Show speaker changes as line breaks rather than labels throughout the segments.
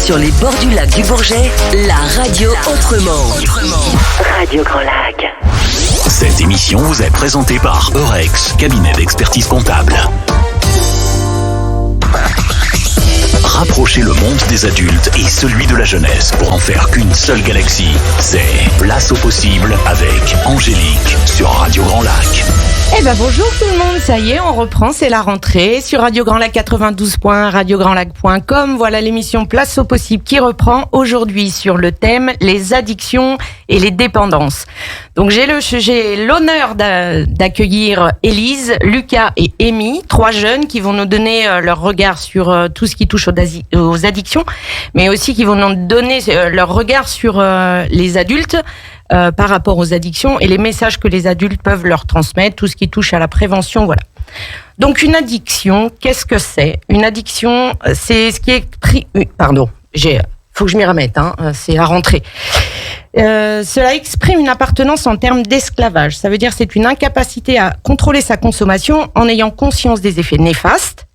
Sur les bords du lac du Bourget, la radio autrement. Radio Grand Lac.
Cette émission vous est présentée par Eurex, cabinet d'expertise comptable. Rapprochez le monde des adultes et celui de la jeunesse pour en faire qu'une seule galaxie. C'est Place au possible avec Angélique sur Radio Grand Lac.
Eh ben bonjour tout le monde, ça y est, on reprend, c'est la rentrée sur Radio Grand Lac 92.1, radiograndlac.com. Voilà l'émission Place au possible qui reprend aujourd'hui sur le thème les addictions et les dépendances. Donc j'ai l'honneur d'accueillir Élise, Lucas et Amy, 3 jeunes qui vont nous donner leur regard sur tout ce qui touche aux addictions, mais aussi qui vont nous donner leur regard sur les adultes. Par rapport aux addictions et les messages que les adultes peuvent leur transmettre, tout ce qui touche à la prévention, voilà. Donc une addiction, qu'est-ce que c'est ? Une addiction, c'est ce qui est faut que je m'y remette, c'est la rentrée. Cela exprime une appartenance en termes d'esclavage. Ça veut dire c'est une incapacité à contrôler sa consommation en ayant conscience des effets néfastes.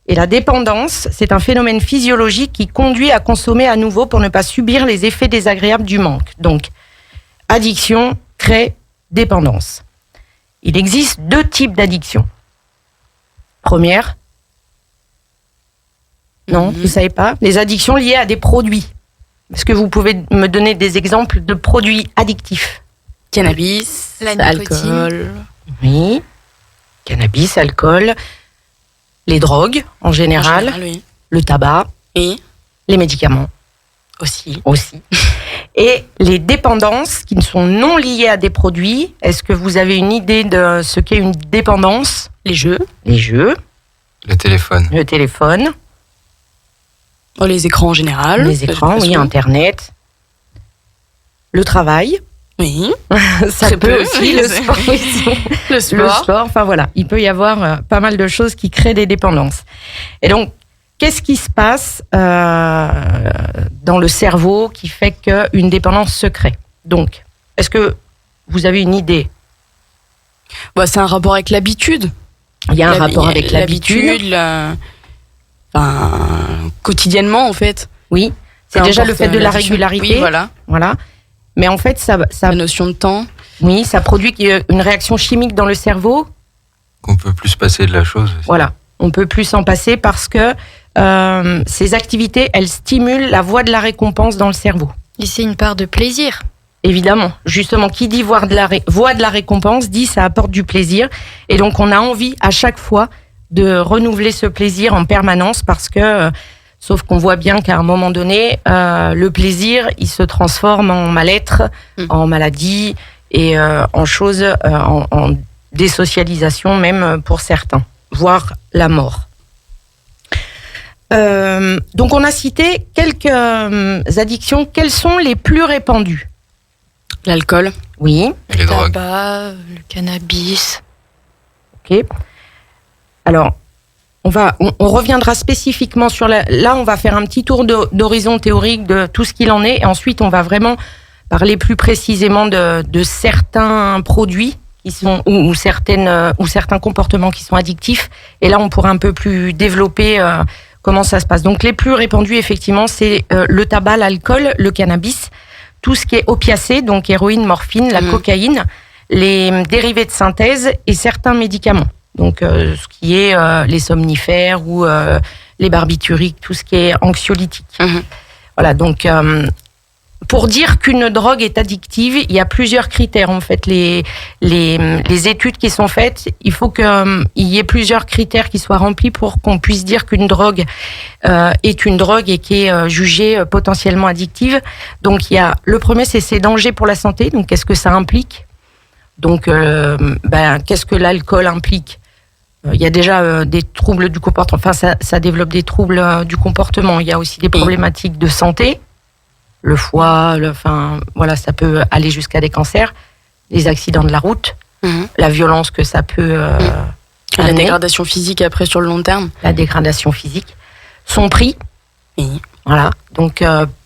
Et la dépendance, c'est un phénomène physiologique qui conduit à consommer à nouveau pour ne pas subir les effets désagréables du manque. Donc, addiction crée dépendance. Il existe 2 types d'addictions. Première, non, vous ne savez pas, les addictions liées à des produits. Est-ce que vous pouvez me donner des exemples de produits addictifs ?
Cannabis, alcool.
Oui, cannabis, alcool, les drogues en général,
Oui.
le tabac,
Et
les médicaments
aussi.
Et les dépendances qui sont non liées à des produits. Est-ce que vous avez une idée de ce qu'est une dépendance ?
Les jeux.
Les jeux.
Le téléphone.
Le téléphone.
Les écrans en général.
Les écrans, oui, Internet. Le travail.
Oui.
Ça
Très
peut
peu.
aussi, le sport.
Le sport.
Le sport, enfin voilà. Il peut y avoir pas mal de choses qui créent des dépendances. Et donc, qu'est-ce qui se passe dans le cerveau qui fait qu'une dépendance se crée ? Donc, est-ce que vous avez une idée ?
C'est un rapport avec l'habitude.
Il y a un rapport avec l'habitude.
Quotidiennement, en fait.
Oui, c'est déjà le fait de la régularité.
Oui, voilà.
Mais en fait, ça
La notion de temps.
Oui, ça produit une réaction chimique dans le cerveau.
Qu'on peut plus se passer de la chose aussi.
Voilà, on peut plus s'en passer parce que ces activités, elles stimulent la voie de la récompense dans le cerveau.
Et c'est une part de plaisir.
Évidemment, justement, qui dit voie de la récompense dit ça apporte du plaisir. Et donc, on a envie à chaque fois de renouveler ce plaisir en permanence parce que, sauf qu'on voit bien qu'à un moment donné, le plaisir, il se transforme en mal-être, en maladie et en choses, en désocialisation même pour certains, voire la mort. Donc on a cité quelques addictions. Quelles sont les plus répandues ?
L'alcool.
Oui.
Et les drogues.
Tabac, le cannabis.
Ok. Alors, on reviendra spécifiquement sur là, on va faire un petit tour d'horizon théorique de tout ce qu'il en est, et ensuite on va vraiment parler plus précisément de certains produits qui sont ou certains comportements qui sont addictifs. Et là, on pourra un peu plus développer comment ça se passe. Donc, les plus répandus, effectivement, c'est le tabac, l'alcool, le cannabis, tout ce qui est opiacé, donc héroïne, morphine, la cocaïne, les dérivés de synthèse et certains médicaments. Donc, ce qui est les somnifères ou les barbituriques, tout ce qui est anxiolytique. Voilà, donc, pour dire qu'une drogue est addictive, il y a plusieurs critères, en fait. Les études qui sont faites, il faut qu'il y ait plusieurs critères qui soient remplis pour qu'on puisse dire qu'une drogue est une drogue et qui est jugée potentiellement addictive. Donc, il y a le premier, c'est ses dangers pour la santé. Donc, qu'est-ce que ça implique ? Donc, qu'est-ce que l'alcool implique ? Il y a déjà des troubles du comportement. Enfin, ça développe des troubles du comportement. Il y a aussi des problématiques de santé. Le foie, ça peut aller jusqu'à des cancers, les accidents de la route, la violence que ça peut
la dégradation physique après sur le long terme.
La dégradation physique. Son prix.
Oui.
Voilà. Donc,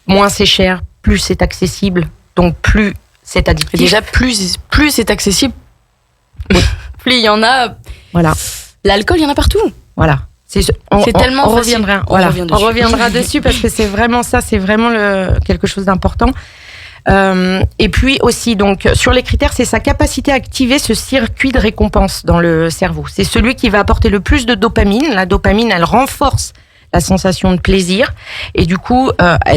moins c'est cher, plus c'est accessible. Donc, plus c'est addictif.
Déjà, plus c'est accessible, plus il y en a.
Voilà.
L'alcool, il y en a partout.
Voilà. On
facile.
reviendra dessus parce que c'est vraiment ça, c'est vraiment quelque chose d'important. Et puis aussi, donc, sur les critères, c'est sa capacité à activer ce circuit de récompense dans le cerveau. C'est celui qui va apporter le plus de dopamine. La dopamine, elle renforce la sensation de plaisir. Et du coup,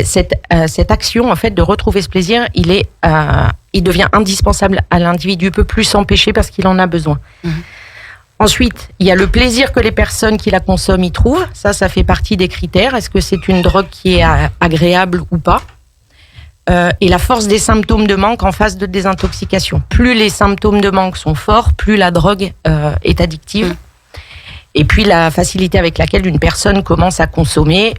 cette action, en fait, de retrouver ce plaisir, il devient indispensable à l'individu. Il peut plus s'empêcher parce qu'il en a besoin. Ensuite, il y a le plaisir que les personnes qui la consomment y trouvent. Ça fait partie des critères. Est-ce que c'est une drogue qui est agréable ou pas ? Et la force des symptômes de manque en phase de désintoxication. Plus les symptômes de manque sont forts, plus la drogue est addictive. Et puis la facilité avec laquelle une personne commence à consommer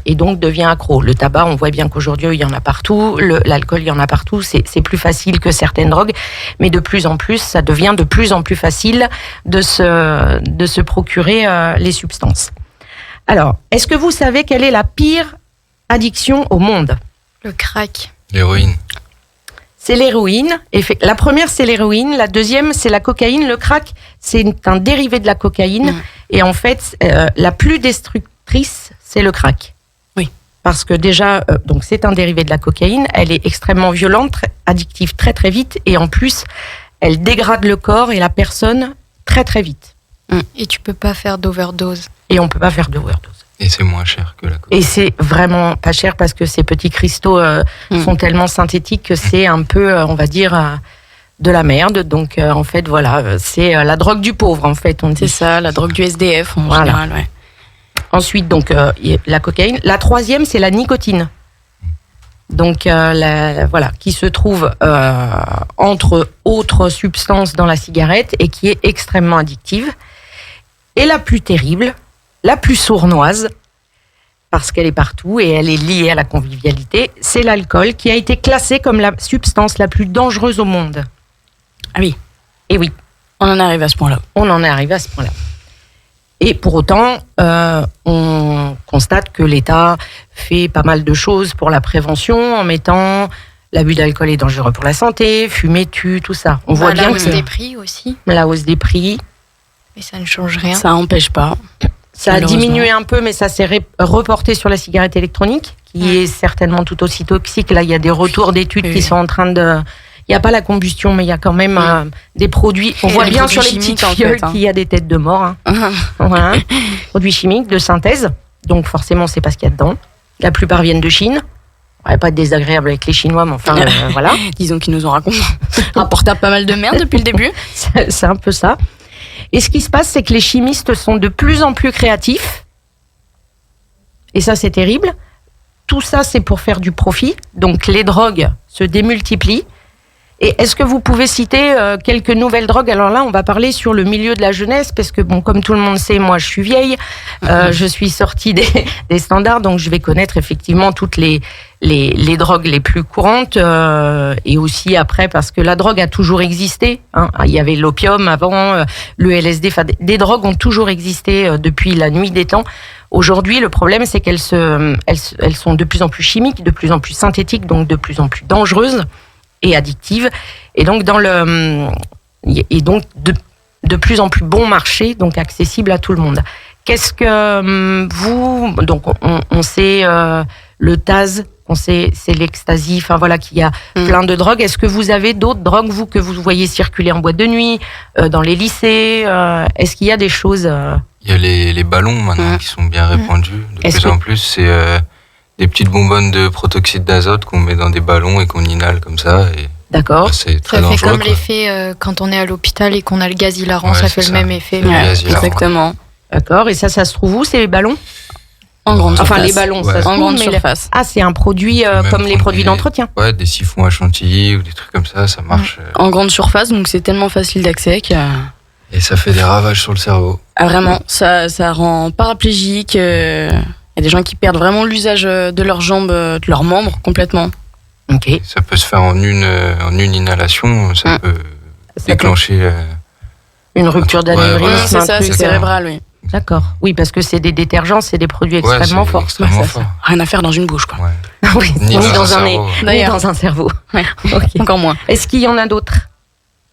et donc devient accro. Le tabac, on voit bien qu'aujourd'hui il y en a partout. L'alcool, il y en a partout. C'est plus facile que certaines drogues, mais de plus en plus, ça devient de plus en plus facile de se procurer les substances. Alors, est-ce que vous savez quelle est la pire addiction au monde ?
Le crack.
L'héroïne.
C'est l'héroïne. La première, c'est l'héroïne. La deuxième, c'est la cocaïne. Le crack, c'est un dérivé de la cocaïne. Et en fait, la plus destructrice, c'est le crack.
Oui.
Parce que déjà, donc c'est un dérivé de la cocaïne. Elle est extrêmement violente, addictive très très vite. Et en plus, elle dégrade le corps et la personne très très vite.
Et tu peux pas faire d'overdose.
Et on peut pas faire d'overdose.
Et c'est moins cher que la cocaïne.
Et c'est vraiment pas cher parce que ces petits cristaux sont tellement synthétiques que c'est un peu, on va dire, de la merde. Donc, en fait, voilà, c'est la drogue du pauvre, en fait.
C'est ça, la drogue du SDF, en général, ouais.
Ensuite, donc, la cocaïne. La troisième, c'est la nicotine. Donc, voilà, qui se trouve entre autres substances dans la cigarette et qui est extrêmement addictive. Et la plus terrible, la plus sournoise, parce qu'elle est partout et elle est liée à la convivialité, c'est l'alcool qui a été classé comme la substance la plus dangereuse au monde.
Ah oui.
Et oui.
On en arrive à ce point-là.
On en est arrivé à ce point-là. Et pour autant, on constate que l'État fait pas mal de choses pour la prévention en mettant l'abus d'alcool est dangereux pour la santé, fumer tue, tout ça. On voit bien
la hausse des prix aussi.
La hausse des prix.
Mais ça ne change rien.
Ça n'empêche pas.
Ça a diminué un peu, mais ça s'est reporté sur la cigarette électronique, qui est certainement tout aussi toxique. Là, il y a des retours d'études qui sont en train de... Il n'y a pas la combustion, mais il y a quand même des produits. On voit bien sur les petites fioles qu'il y a des têtes de mort. Voilà. Produits chimiques de synthèse. Donc forcément, on ne sait pas ce qu'il y a dedans. La plupart viennent de Chine. On va pas être désagréable avec les Chinois, mais enfin, voilà.
Disons qu'ils nous ont rapporté pas mal de merde depuis le début.
C'est un peu ça. Et ce qui se passe, c'est que les chimistes sont de plus en plus créatifs. Et ça, c'est terrible. Tout ça, c'est pour faire du profit. Donc, les drogues se démultiplient. Et est-ce que vous pouvez citer quelques nouvelles drogues ? Alors là, on va parler sur le milieu de la jeunesse, parce que, bon, comme tout le monde sait, moi, je suis vieille. Je suis sortie des standards, donc je vais connaître effectivement toutes les drogues les plus courantes. Et aussi après, parce que la drogue a toujours existé. Hein. Il y avait l'opium avant, le LSD. Enfin, des drogues ont toujours existé depuis la nuit des temps. Aujourd'hui, le problème, c'est qu'elles sont de plus en plus chimiques, de plus en plus synthétiques, donc de plus en plus dangereuses et addictives, et donc de plus en plus bon marché, donc accessible à tout le monde. Qu'est-ce que vous, donc on sait le Taz, on sait c'est l'ecstasy, enfin voilà, qu'il y a plein de drogues. Est-ce que vous avez d'autres drogues, vous, que vous voyez circuler en boîte de nuit, dans les lycées, est-ce qu'il y a des choses
Il y a les ballons maintenant qui sont bien répandus. De plus en plus, c'est des petites bonbonnes de protoxyde d'azote qu'on met dans des ballons et qu'on inhale comme ça. Et
d'accord.
Bah, c'est très
ça
dangereux.
Ça fait comme l'effet quand on est à l'hôpital et qu'on a le gaz hilarant, ça fait le même effet.
Exactement.
D'accord. Et ça se trouve où, ces ballons ?
En grande surface.
Enfin, les ballons, ça se trouve,
en grande surface.
Ah, c'est un produit comme les produits d'entretien.
Ouais, des siphons à chantilly ou des trucs comme ça marche.
En grande surface, donc c'est tellement facile d'accès que...
Et ça fait des ravages sur le cerveau.
Ah, vraiment, ça rend paraplégique. Il y a des gens qui perdent vraiment l'usage de leurs jambes, de leurs membres complètement.
Ok.
Ça peut se faire en une inhalation, ça peut déclencher...
une rupture d'anévrisme.
Voilà.
C'est ça, c'est cérébral, oui.
D'accord. Oui, parce que c'est des détergents, c'est des produits extrêmement forts.
Extrêmement fort.
Rien à faire dans une bouche, quoi.
Ouais.
Oui,
ni dans un
nez, ni dans un cerveau.
Ouais.
Okay.
Encore moins.
Est-ce qu'il y en a d'autres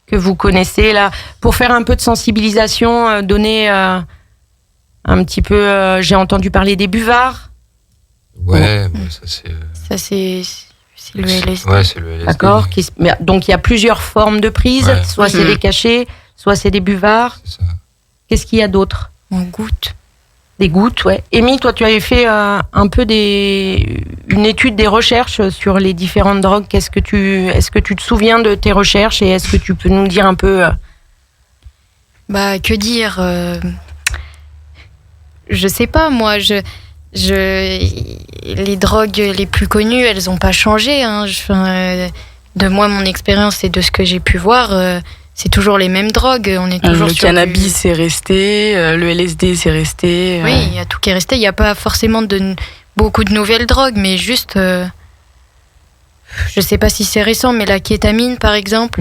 que vous connaissez là, pour faire un peu de sensibilisation, donner un un petit peu, j'ai entendu parler des buvards.
Ouais, bah, ça c'est.
Ça, c'est le LSD.
Ouais, c'est le LSD.
D'accord. Donc il y a plusieurs formes de prise.
Ouais.
Soit c'est des cachets, soit c'est des buvards.
C'est ça.
Qu'est-ce qu'il y a d'autre?
On goûte.
Des gouttes, ouais. Amy, toi, tu avais fait un peu une étude, des recherches sur les différentes drogues. Est-ce que tu te souviens de tes recherches et est-ce que tu peux nous dire un peu
Bah, que dire Je sais pas, moi, les drogues les plus connues, elles n'ont pas changé. Hein. De moi, mon expérience et de ce que j'ai pu voir, c'est toujours les mêmes drogues. On est toujours
Le
sur
cannabis, c'est resté. Le LSD, c'est resté.
Oui, il y a tout qui est resté. Il n'y a pas forcément beaucoup de nouvelles drogues, mais juste... je sais pas si c'est récent, mais la kétamine, par exemple,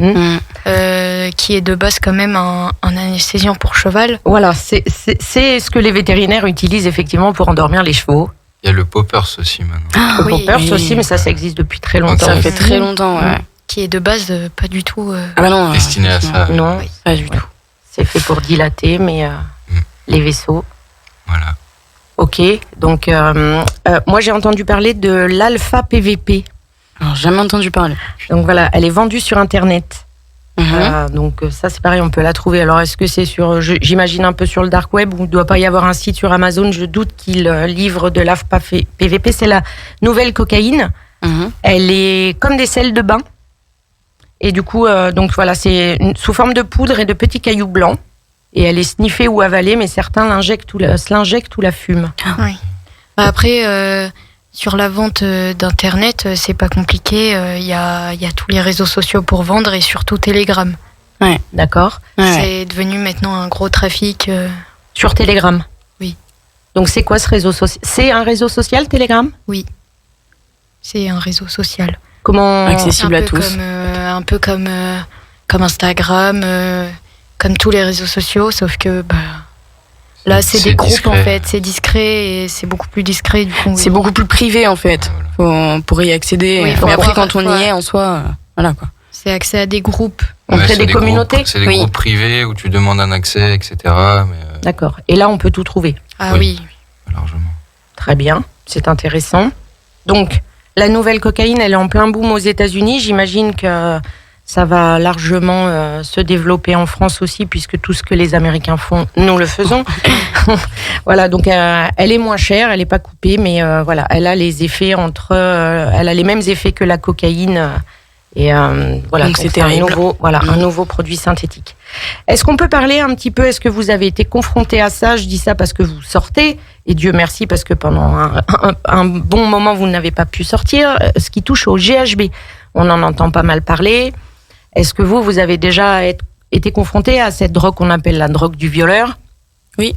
qui est de base quand même un anesthésiant pour cheval.
Voilà, c'est ce que les vétérinaires utilisent effectivement pour endormir les chevaux.
Il y a le poppers aussi maintenant.
Le poppers aussi, mais ça existe depuis très longtemps.
Ça fait très longtemps, ouais.
Qui est de base pas du tout...
Ah bah non.
Destiné à ça.
Non,
Pas du tout.
c'est fait pour dilater, mais les vaisseaux.
Voilà.
Ok, donc moi j'ai entendu parler de l'alpha PVP.
Alors, jamais entendu parler.
Donc voilà, elle est vendue sur Internet. Donc ça c'est pareil, on peut la trouver. Alors est-ce que c'est j'imagine un peu sur le dark web, où il ne doit pas y avoir un site sur Amazon? Je doute qu'ils livrent de l'alpha PVP. C'est la nouvelle cocaïne. Elle est comme des sels de bain. Et du coup, donc voilà, c'est sous forme de poudre et de petits cailloux blancs. Et elle est sniffée ou avalée, mais certains se l'injectent ou la fument.
Oui. Bah après, sur la vente d'Internet, c'est pas compliqué. Il y a tous les réseaux sociaux pour vendre et surtout Telegram.
Ouais.
D'accord.
Ouais.
C'est devenu maintenant un gros trafic.
Sur Telegram.
Oui.
Donc c'est quoi ce réseau social? C'est un réseau social, Telegram?
Oui. C'est un réseau social.
Comment
Accessible à tous.
Un peu comme Instagram, comme tous les réseaux sociaux, sauf que là c'est des groupes
discret.
en fait, c'est discret et c'est beaucoup plus discret du coup.
C'est beaucoup plus privé en fait. Pour y accéder.
Oui,
Mais
faut
après,
avoir-
quand on y est en soi, voilà quoi.
C'est accès à des groupes.
On crée
c'est
des communautés?
C'est des
Oui.
groupes privés où tu demandes un accès, etc. Mais
D'accord. Et là, on peut tout trouver.
Ah
Oui.
oui.
largement.
Très bien, c'est intéressant. Donc, la nouvelle cocaïne, elle est en plein boom aux États-Unis. J'imagine que ça va largement se développer en France aussi, puisque tout ce que les Américains font, nous le faisons. Voilà, donc elle est moins chère, elle n'est pas coupée, mais voilà, elle a les effets elle a les mêmes effets que la cocaïne. Et voilà,
Donc c'est
un
terrible.
nouveau produit synthétique. Est-ce qu'on peut parler un petit peu, est-ce que vous avez été confronté à ça? Je dis ça parce que vous sortez, et Dieu merci, parce que pendant un bon moment, vous n'avez pas pu sortir. Ce qui touche au GHB, on en entend pas mal parler. Est-ce que vous avez déjà été confronté à cette drogue qu'on appelle la drogue du violeur?
Oui.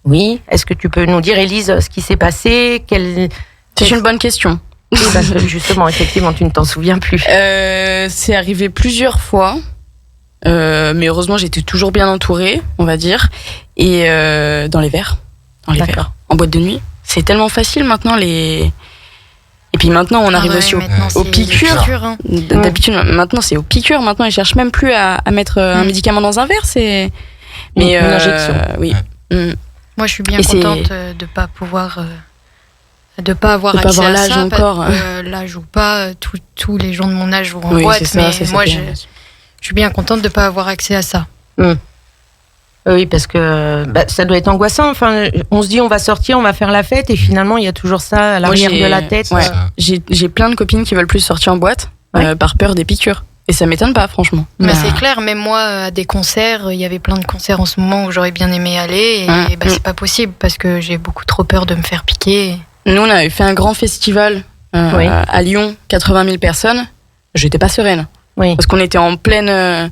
Oui. Est-ce que tu peux nous dire, Élise, ce qui s'est passé?
C'est une bonne question.
Oui, parce que justement, effectivement, tu ne t'en souviens plus.
C'est arrivé plusieurs fois. Mais heureusement, j'étais toujours bien entourée, on va dire. Et dans les verres.
D'accord.
En boîte de nuit. C'est tellement facile maintenant, Et puis maintenant, on arrive aussi aux piqûres.
Hein.
D'habitude, maintenant, c'est aux piqûres. Maintenant, ils cherchent même plus à mettre un médicament dans un verre. C'est... Mais,
Une injection.
Oui.
Moi, je suis bien
Et c'est-
contente de pas pouvoir, de pas avoir
De pas
accès
avoir
à
l'âge
ça.
encore.
L'âge ou pas, tous les gens de mon âge vont en
Oui,
boîte,
c'est ça,
mais
c'est ça
moi,
qui
je
est-
suis bien contente de pas avoir accès à ça.
Oui, parce que ça doit être angoissant. Enfin, on se dit on va sortir, on va faire la fête, et finalement il y a toujours ça à l'arrière
j'ai-
de la tête.
Ouais.
Ça.
J'ai plein de copines qui veulent plus sortir en boîte par peur des piqûres. Et ça m'étonne pas, franchement.
Mais
Bah.
c'est clair, même moi, à des concerts, il y avait plein de concerts en ce moment où j'aurais bien aimé aller, et c'est pas possible parce que j'ai beaucoup trop peur de me faire piquer.
Nous, on avait fait un grand festival
Oui.
à Lyon, 80 000 personnes. J'étais pas sereine.
Oui,
Parce qu'on était en pleine...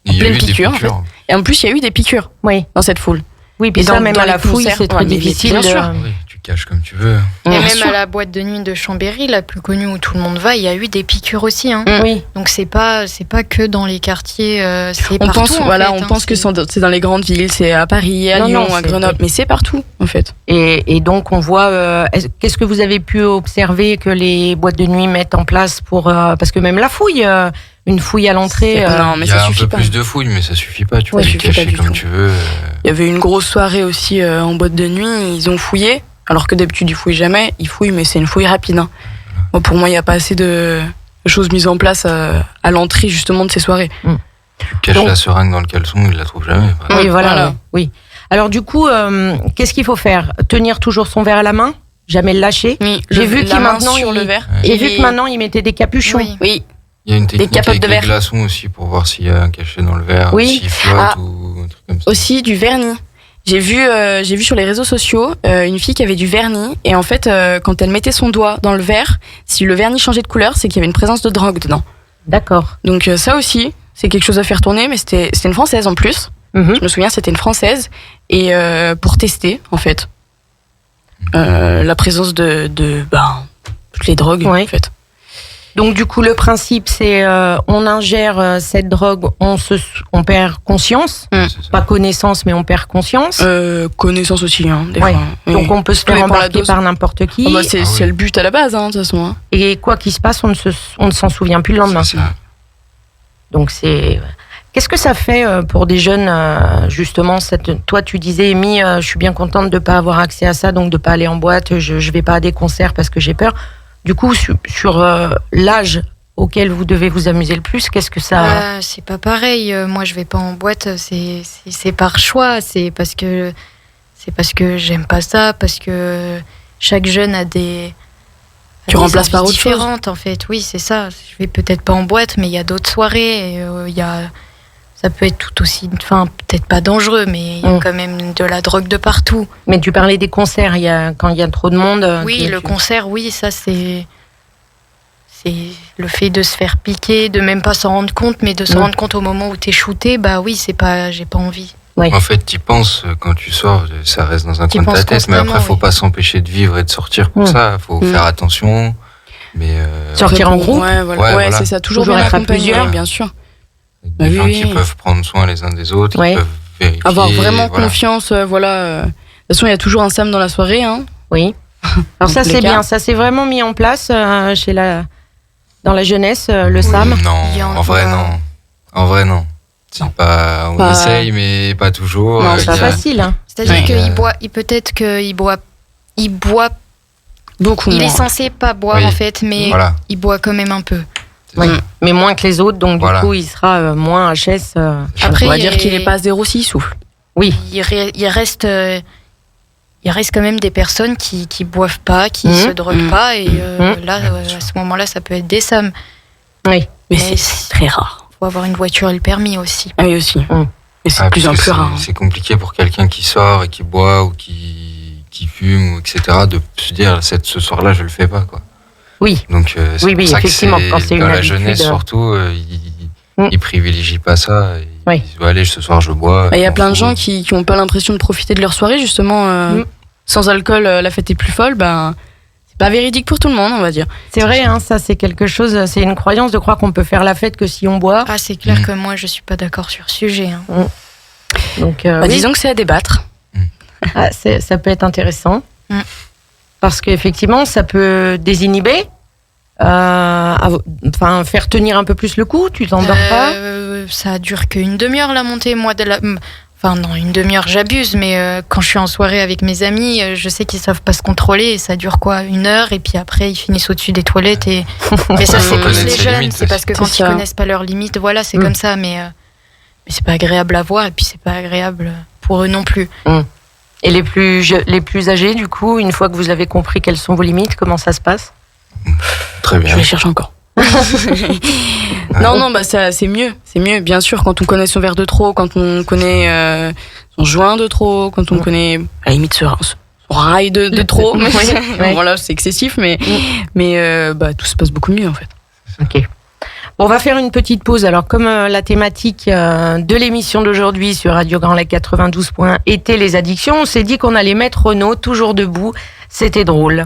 Il y a
pleine
eu des
piqûre, en
piqûres.
Et en plus, il y a eu des piqûres
oui,
dans cette foule.
oui. Puis
Et
ça,
dans-
même
dans
à
les
la fouille,
concerts,
c'est très
ouais, mais
difficile.
bien sûr.
Oui, tu caches comme tu veux.
Et
Bien
même
sûr.
à la boîte de nuit de Chambéry, la plus connue où tout le monde va, il y a eu des piqûres aussi. Hein.
Oui.
Donc c'est pas que dans les quartiers, c'est
On
partout.
pense,
en
voilà,
fait,
on
hein,
pense que c'est dans les grandes villes, c'est à Paris, à
Non,
Lyon,
non,
à Grenoble, mais c'est partout en fait.
Et donc on voit. Qu'est-ce que vous avez pu observer que les boîtes de nuit mettent en place pour parce que même la fouille, une fouille à l'entrée.
Non, mais
Il y a
ça
un
suffit
peu
pas.
plus de fouilles, mais ça suffit pas. Tu
Ouais,
peux
ça
les
suffit pas
cacher
du
comme
tout.
tu veux.
Il y avait une grosse soirée aussi en boîte de nuit, ils ont fouillé, alors que d'habitude ils fouillent jamais, ils fouillent mais c'est une fouille rapide. Hein. Moi, pour moi, il n'y a pas assez de choses mises en place à l'entrée justement de ces soirées.
Tu caches
Donc-
la seringue dans le caleçon, ils la trouvent jamais. par
Oui,
exemple.
voilà. Oui. Alors du coup, qu'est-ce qu'il faut faire? Tenir toujours son verre à la main, jamais le lâcher.
Oui,
J'ai vu
la
qu'il
main
maintenant,
sur
il-
le verre.
J'ai vu que maintenant il mettait des capuchons.
Oui.
Oui,
Il y a une technique
capotes
avec
de
les
verre.
glaçons aussi pour voir s'il y a un cachet dans le verre,
Oui.
s'il flotte
Ah.
ou un truc comme ça.
aussi du vernis. J'ai vu sur les réseaux sociaux une fille qui avait du vernis et en fait quand elle mettait son doigt dans le verre, si le vernis changeait de couleur, c'est qu'il y avait une présence de drogue dedans.
D'accord.
Donc ça aussi, c'est quelque chose à faire tourner, mais c'était une Française en plus.
Mhm.
Je me souviens, c'était une Française et pour tester en fait la présence de toutes les drogues
Ouais.
en fait.
Donc du coup, le principe, c'est on ingère cette drogue, on perd conscience,
C'est ça.
pas connaissance, mais on perd conscience.
Connaissance aussi, hein, des
Ouais.
fois. Oui.
Donc on peut se
Tout
faire
dépend de la
embarquer
dose.
par n'importe qui.
Ah bah, c'est
Ah oui.
c'est le but à la base, hein, de toute façon. Hein.
Et quoi qu'il se passe, on ne s'en souvient plus le lendemain.
C'est ça.
Donc c'est. Qu'est-ce que ça fait pour des jeunes justement Toi, tu disais, Amy, je suis bien contente de ne pas avoir accès à ça, donc de ne pas aller en boîte. Je ne vais pas à des concerts parce que j'ai peur. Du coup, sur l'âge auquel vous devez vous amuser le plus, qu'est-ce que ça
C'est pas pareil. Moi, je vais pas en boîte. C'est par choix. C'est parce que j'aime pas ça. Parce que chaque jeune a des
Tu remplaces
envies
par autre chose.
différentes, en fait. Oui, c'est ça. Je vais peut-être pas en boîte, mais il y a d'autres soirées. Et, ça peut être tout aussi, enfin peut-être pas dangereux, mais il y a quand même de la drogue de partout.
Mais tu parlais des concerts. Quand il y a trop de monde.
Oui, le concert, oui, ça c'est le fait de se faire piquer, de même pas s'en rendre compte, mais de se rendre compte au moment où t'es shooté. Bah oui, j'ai pas envie.
En fait, t'y penses quand tu sors, ça reste dans un
T'y
coin de ta
penses
tête, mais après,
constamment,
faut
oui.
pas s'empêcher de vivre et de sortir pour ça. Faut faire attention. Mais
Sortir en groupe.
Ouais,
voilà.
c'est ça. Toujours
Toujours
bien
être à
accompagné,
plusieurs.
bien sûr.
avec des
Oui,
gens
oui.
qui peuvent prendre soin les uns des autres,
Ouais.
qui peuvent vérifier.
Avoir vraiment
voilà.
confiance, voilà. De toute façon, il y a toujours un Sam dans la soirée, hein.
Oui. Alors ça
tous les
c'est
cas.
bien. Ça s'est vraiment mis en place dans la jeunesse, le SAM.
Il y
Non,
en
en vrai,
a-
non. En vrai, non. C'est pas, on
Pas-
essaye, mais pas toujours.
Non,
C'est
Il
pas
y a-
facile. Hein.
C'est-à-dire
Ouais.
qu'il boit, peut-être qu'il boit
Beaucoup
il
moins.
est censé pas boire
Oui.
en fait, mais
Voilà.
il boit quand même un peu.
c'est
Oui.
ça.
Mais moins que les autres, donc
Voilà.
du coup il sera moins HS.
Après,
On va
il
dire
est-
qu'il est pas à 0,6 il souffle.
Oui.
Il reste quand même des personnes qui boivent pas, qui se droguent pas, et là, à ce moment-là, ça peut être des SAM.
Oui.
Mais
Mais
c'est très rare.
faut avoir une voiture et le permis aussi.
Ah oui, aussi. Et c'est
Ah,
de plus en
parce
plus
que
rare. hein.
C'est compliqué pour quelqu'un qui sort et qui boit ou qui fume, ou etc., de se dire ce soir-là, je le fais pas, quoi.
Oui.
Donc, c'est
Oui,
pour
oui,
ça que
effectivement, quand c'est
dans
une
la
habitude,
jeunesse, surtout, ils privilégient pas ça.
Oui.
Ils disent, allez, ce soir, je bois.
Bah, il y a
m'en
plein de
fous.
gens qui ont pas l'impression de profiter de leur soirée, justement. Sans alcool, la fête est plus folle. Ben, c'est pas véridique pour tout le monde, on va dire.
C'est vrai, hein, ça c'est quelque chose, c'est une croyance de croire qu'on peut faire la fête que si on boit.
Ah, c'est clair que moi, je suis pas d'accord sur ce sujet. hein.
Donc
Bah,
oui.
disons que c'est à débattre.
Ça peut être intéressant.
Mm.
Parce qu'effectivement, ça peut désinhiber, faire tenir un peu plus le coup, tu t'endors pas.
Ça dure qu'une demi-heure la montée. Moi, enfin non, une demi-heure, j'abuse, mais quand je suis en soirée avec mes amis, je sais qu'ils savent pas se contrôler et ça dure quoi, 1 heure, et puis après ils finissent au-dessus des toilettes et. Mais ça,
Faut
c'est plus
connaître
les
ses
jeunes,
limites
c'est parce que
aussi.
quand
C'est
ils
ça.
connaissent pas leurs limites, voilà, c'est
Mm.
comme ça, mais c'est pas agréable à voir et puis c'est pas agréable pour eux non plus.
Et les plus âgés, du coup, une fois que vous avez compris quelles sont vos limites, comment ça se passe?
Très
Je
bien.
les cherche encore. Non, bah ça, c'est mieux. C'est mieux, bien sûr, quand on connaît son verre de trop, quand on connaît son joint de trop, quand on connaît, à la limite, son rail de trop. Mais,
Ouais.
voilà, c'est excessif, mais bah, tout se passe beaucoup mieux, en fait.
Ok. Bon, on va faire une petite pause. Alors, comme la thématique de l'émission d'aujourd'hui sur Radio Grand Lac 92 était les addictions, on s'est dit qu'on allait mettre Renaud toujours debout. C'était drôle.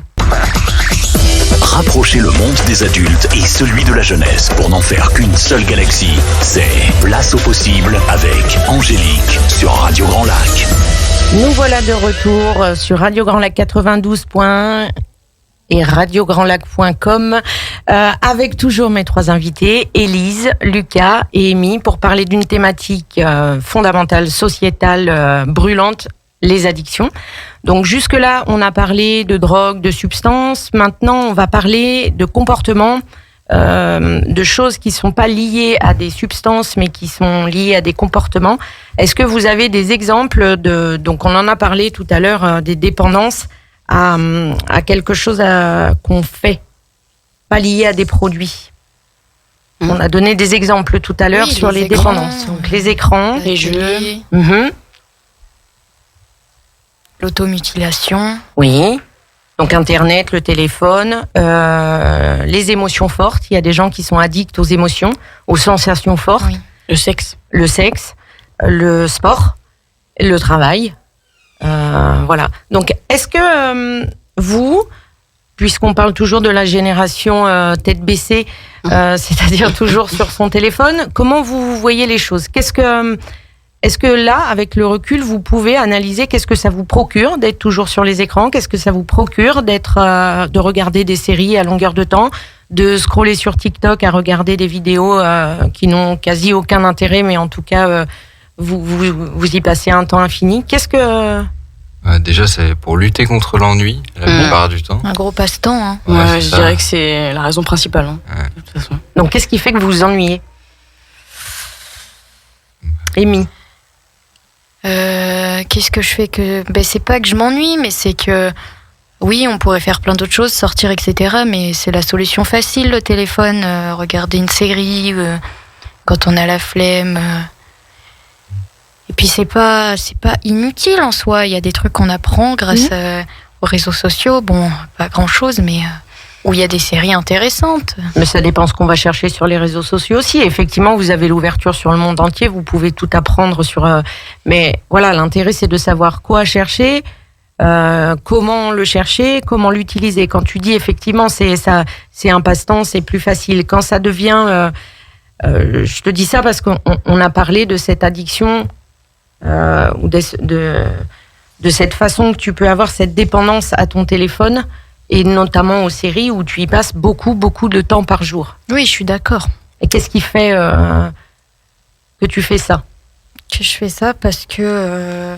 Rapprocher le monde des adultes et celui de la jeunesse pour n'en faire qu'une seule galaxie. C'est Place au possible avec Angélique sur Radio Grand Lac.
Nous voilà de retour sur Radio Grand Lac 92.1 et radiograndlac.com avec toujours mes trois invités, Élise, Lucas et Amy, pour parler d'une thématique fondamentale, sociétale, brûlante, les addictions. Donc jusque-là, on a parlé de drogue, de substances. Maintenant, on va parler de comportements, de choses qui ne sont pas liées à des substances, mais qui sont liées à des comportements. Est-ce que vous avez des exemples donc on en a parlé tout à l'heure, des dépendances à quelque chose qu'on fait, pas lié à des produits. On a donné des exemples tout à l'heure sur les dépendances. Donc les écrans,
les jeux,
l'automutilation.
Oui. Donc Internet, le téléphone, les émotions fortes. Il y a des gens qui sont addicts aux émotions, aux sensations fortes.
Oui.
le sexe.
Le sexe, le sport, le travail. Voilà. Donc, est-ce que vous, puisqu'on parle toujours de la génération tête baissée, c'est-à-dire toujours sur son téléphone, comment vous voyez les choses ? Est-ce que là, avec le recul, vous pouvez analyser qu'est-ce que ça vous procure d'être toujours sur les écrans ? Qu'est-ce que ça vous procure de regarder des séries à longueur de temps, de scroller sur TikTok à regarder des vidéos qui n'ont quasi aucun intérêt, mais en tout cas, vous y passez un temps infini. Qu'est-ce que...
Déjà, c'est pour lutter contre l'ennui, la plupart du temps.
Un gros passe-temps. Hein.
Ouais, je dirais que c'est la raison principale. Hein, de toute façon.
Donc, qu'est-ce qui fait que vous vous ennuyez ? Amy ?
Qu'est-ce que je fais que... c'est pas que je m'ennuie, mais c'est que... Oui, on pourrait faire plein d'autres choses, sortir, etc. Mais c'est la solution facile, le téléphone. Regarder une série, quand on a la flemme... Et puis c'est pas inutile en soi. Il y a des trucs qu'on apprend grâce aux réseaux sociaux. Bon, pas grand-chose, mais où il y a des séries intéressantes.
Mais ça dépend ce qu'on va chercher sur les réseaux sociaux aussi. Effectivement, vous avez l'ouverture sur le monde entier. Vous pouvez tout apprendre sur... Mais voilà, l'intérêt, c'est de savoir quoi chercher, comment le chercher, comment l'utiliser. Quand tu dis effectivement, c'est un passe-temps, c'est plus facile. Quand ça devient... je te dis ça parce qu'on a parlé de cette addiction... ou de cette façon que tu peux avoir cette dépendance à ton téléphone et notamment aux séries où tu y passes beaucoup de temps par jour.
Oui, je suis d'accord.
Et qu'est-ce qui fait que tu fais ça ?
Que je fais ça parce que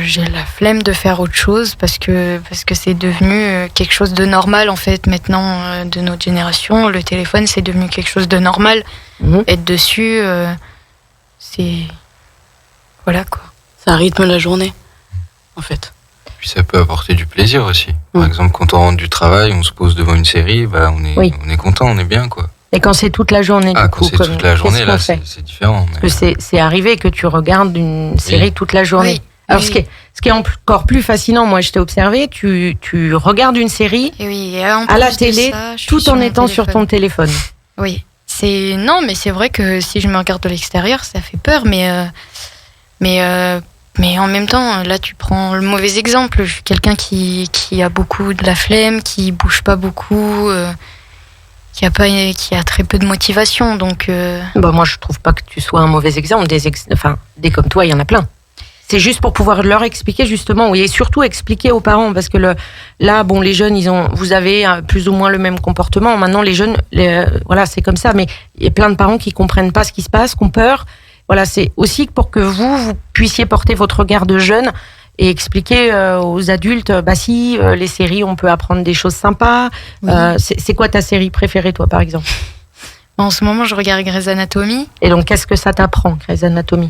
j'ai la flemme de faire autre chose, parce que c'est devenu quelque chose de normal en fait maintenant de notre génération. Le téléphone, c'est devenu quelque chose de normal. Être dessus... c'est... Voilà quoi.
Ça rythme la journée, en fait.
Puis ça peut apporter du plaisir aussi. Par exemple, quand on rentre du travail, on se pose devant une série, on est content, on est bien, quoi.
Et quand c'est toute la journée, du coup,
quand c'est toute la journée, là, c'est différent. Mais...
Parce que c'est arrivé que tu regardes une série toute la journée.
Oui.
Alors, ce qui est encore plus fascinant, moi, je t'ai observé, tu regardes une série à la télé, tout en étant sur ton téléphone.
Oui. Non, mais c'est vrai que si je me regarde de l'extérieur, ça fait peur, mais en même temps, là, tu prends le mauvais exemple. Je suis quelqu'un qui a beaucoup de la flemme, qui bouge pas beaucoup, qui a très peu de motivation, donc...
moi, je trouve pas que tu sois un mauvais exemple. Des comme toi, il y en a plein. C'est juste pour pouvoir leur expliquer justement, et surtout expliquer aux parents, parce que les jeunes, vous avez plus ou moins le même comportement. Maintenant, les jeunes, voilà, c'est comme ça, mais il y a plein de parents qui comprennent pas ce qui se passe, qui ont peur. Voilà, c'est aussi pour que vous puissiez porter votre regard de jeune et expliquer aux adultes, les séries, on peut apprendre des choses sympas. Oui. C'est quoi ta série préférée, toi, par exemple ?
En ce moment, je regarde Grey's Anatomy.
Et donc, qu'est-ce que ça t'apprend, Grey's Anatomy ?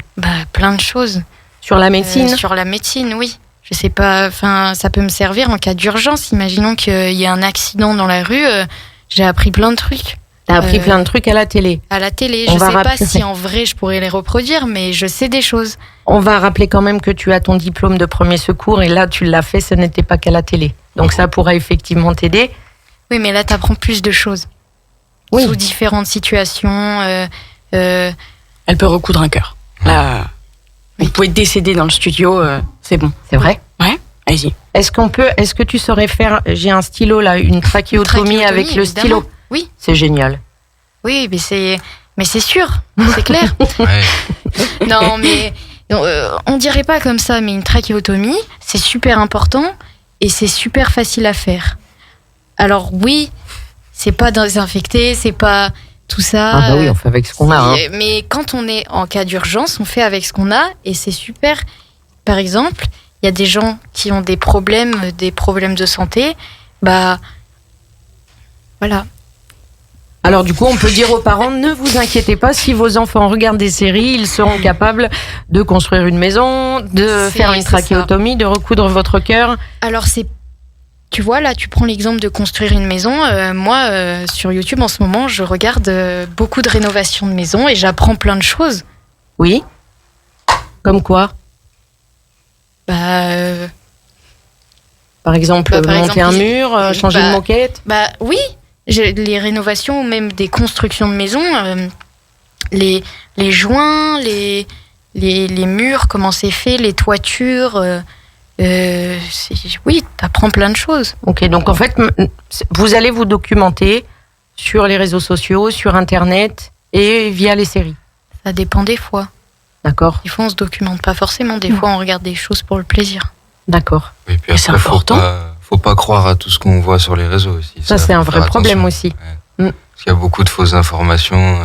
Plein de choses.
Sur la médecine ?
Sur la médecine, oui. Je sais pas, ça peut me servir en cas d'urgence. Imaginons qu'il y a un accident dans la rue, j'ai appris plein de trucs.
T'as appris plein de trucs à la télé ?
À la télé. Je sais pas si en vrai je pourrais les reproduire, mais je sais des choses.
On va rappeler quand même que tu as ton diplôme de premier secours et là tu l'as fait, ce n'était pas qu'à la télé. Donc ça pourrait effectivement t'aider.
Oui, mais là t'apprends plus de choses. Oui. Sous différentes situations.
Elle peut recoudre un cœur. Là... Vous pouvez décéder dans le studio, c'est bon.
C'est vrai ?
Ouais. Allez-y.
Est-ce que tu saurais faire, j'ai un stylo là, une trachéotomie avec le
évidemment.
stylo?
Oui.
C'est génial.
Oui, mais c'est sûr, c'est clair.
Ouais.
Non, mais on dirait pas comme ça, mais une trachéotomie, c'est super important et c'est super facile à faire. Alors oui, c'est pas désinfecté, c'est pas tout ça.
Ah bah oui, on fait avec ce qu'on a. Hein.
Mais quand on est en cas d'urgence, on fait avec ce qu'on a et c'est super. Par exemple, il y a des gens qui ont des problèmes de santé. Bah voilà.
Alors du coup, on peut dire aux parents, ne vous inquiétez pas, si vos enfants regardent des séries, ils seront capables de construire une maison, de faire une trachéotomie, de recoudre votre cœur.
Alors tu vois, là, tu prends l'exemple de construire une maison. Moi, sur YouTube, en ce moment, je regarde beaucoup de rénovations de maisons et j'apprends plein de choses.
Oui. Comme quoi? Par exemple, monter un mur, changer de moquette.
Bah oui, les rénovations ou même des constructions de maisons, les joints, les murs, comment c'est fait, les toitures. Oui, t'apprends plein de choses.
Ok, donc en fait, vous allez vous documenter sur les réseaux sociaux, sur Internet et via les séries.
Ça dépend des fois.
D'accord.
Des fois, on se documente pas forcément. Des fois, on regarde des choses pour le plaisir.
D'accord.
Et puis après,
c'est important.
Faut pas croire à tout ce qu'on voit sur les réseaux aussi.
Ça c'est un vrai problème aussi.
Ouais. Parce qu'il y a beaucoup de fausses informations.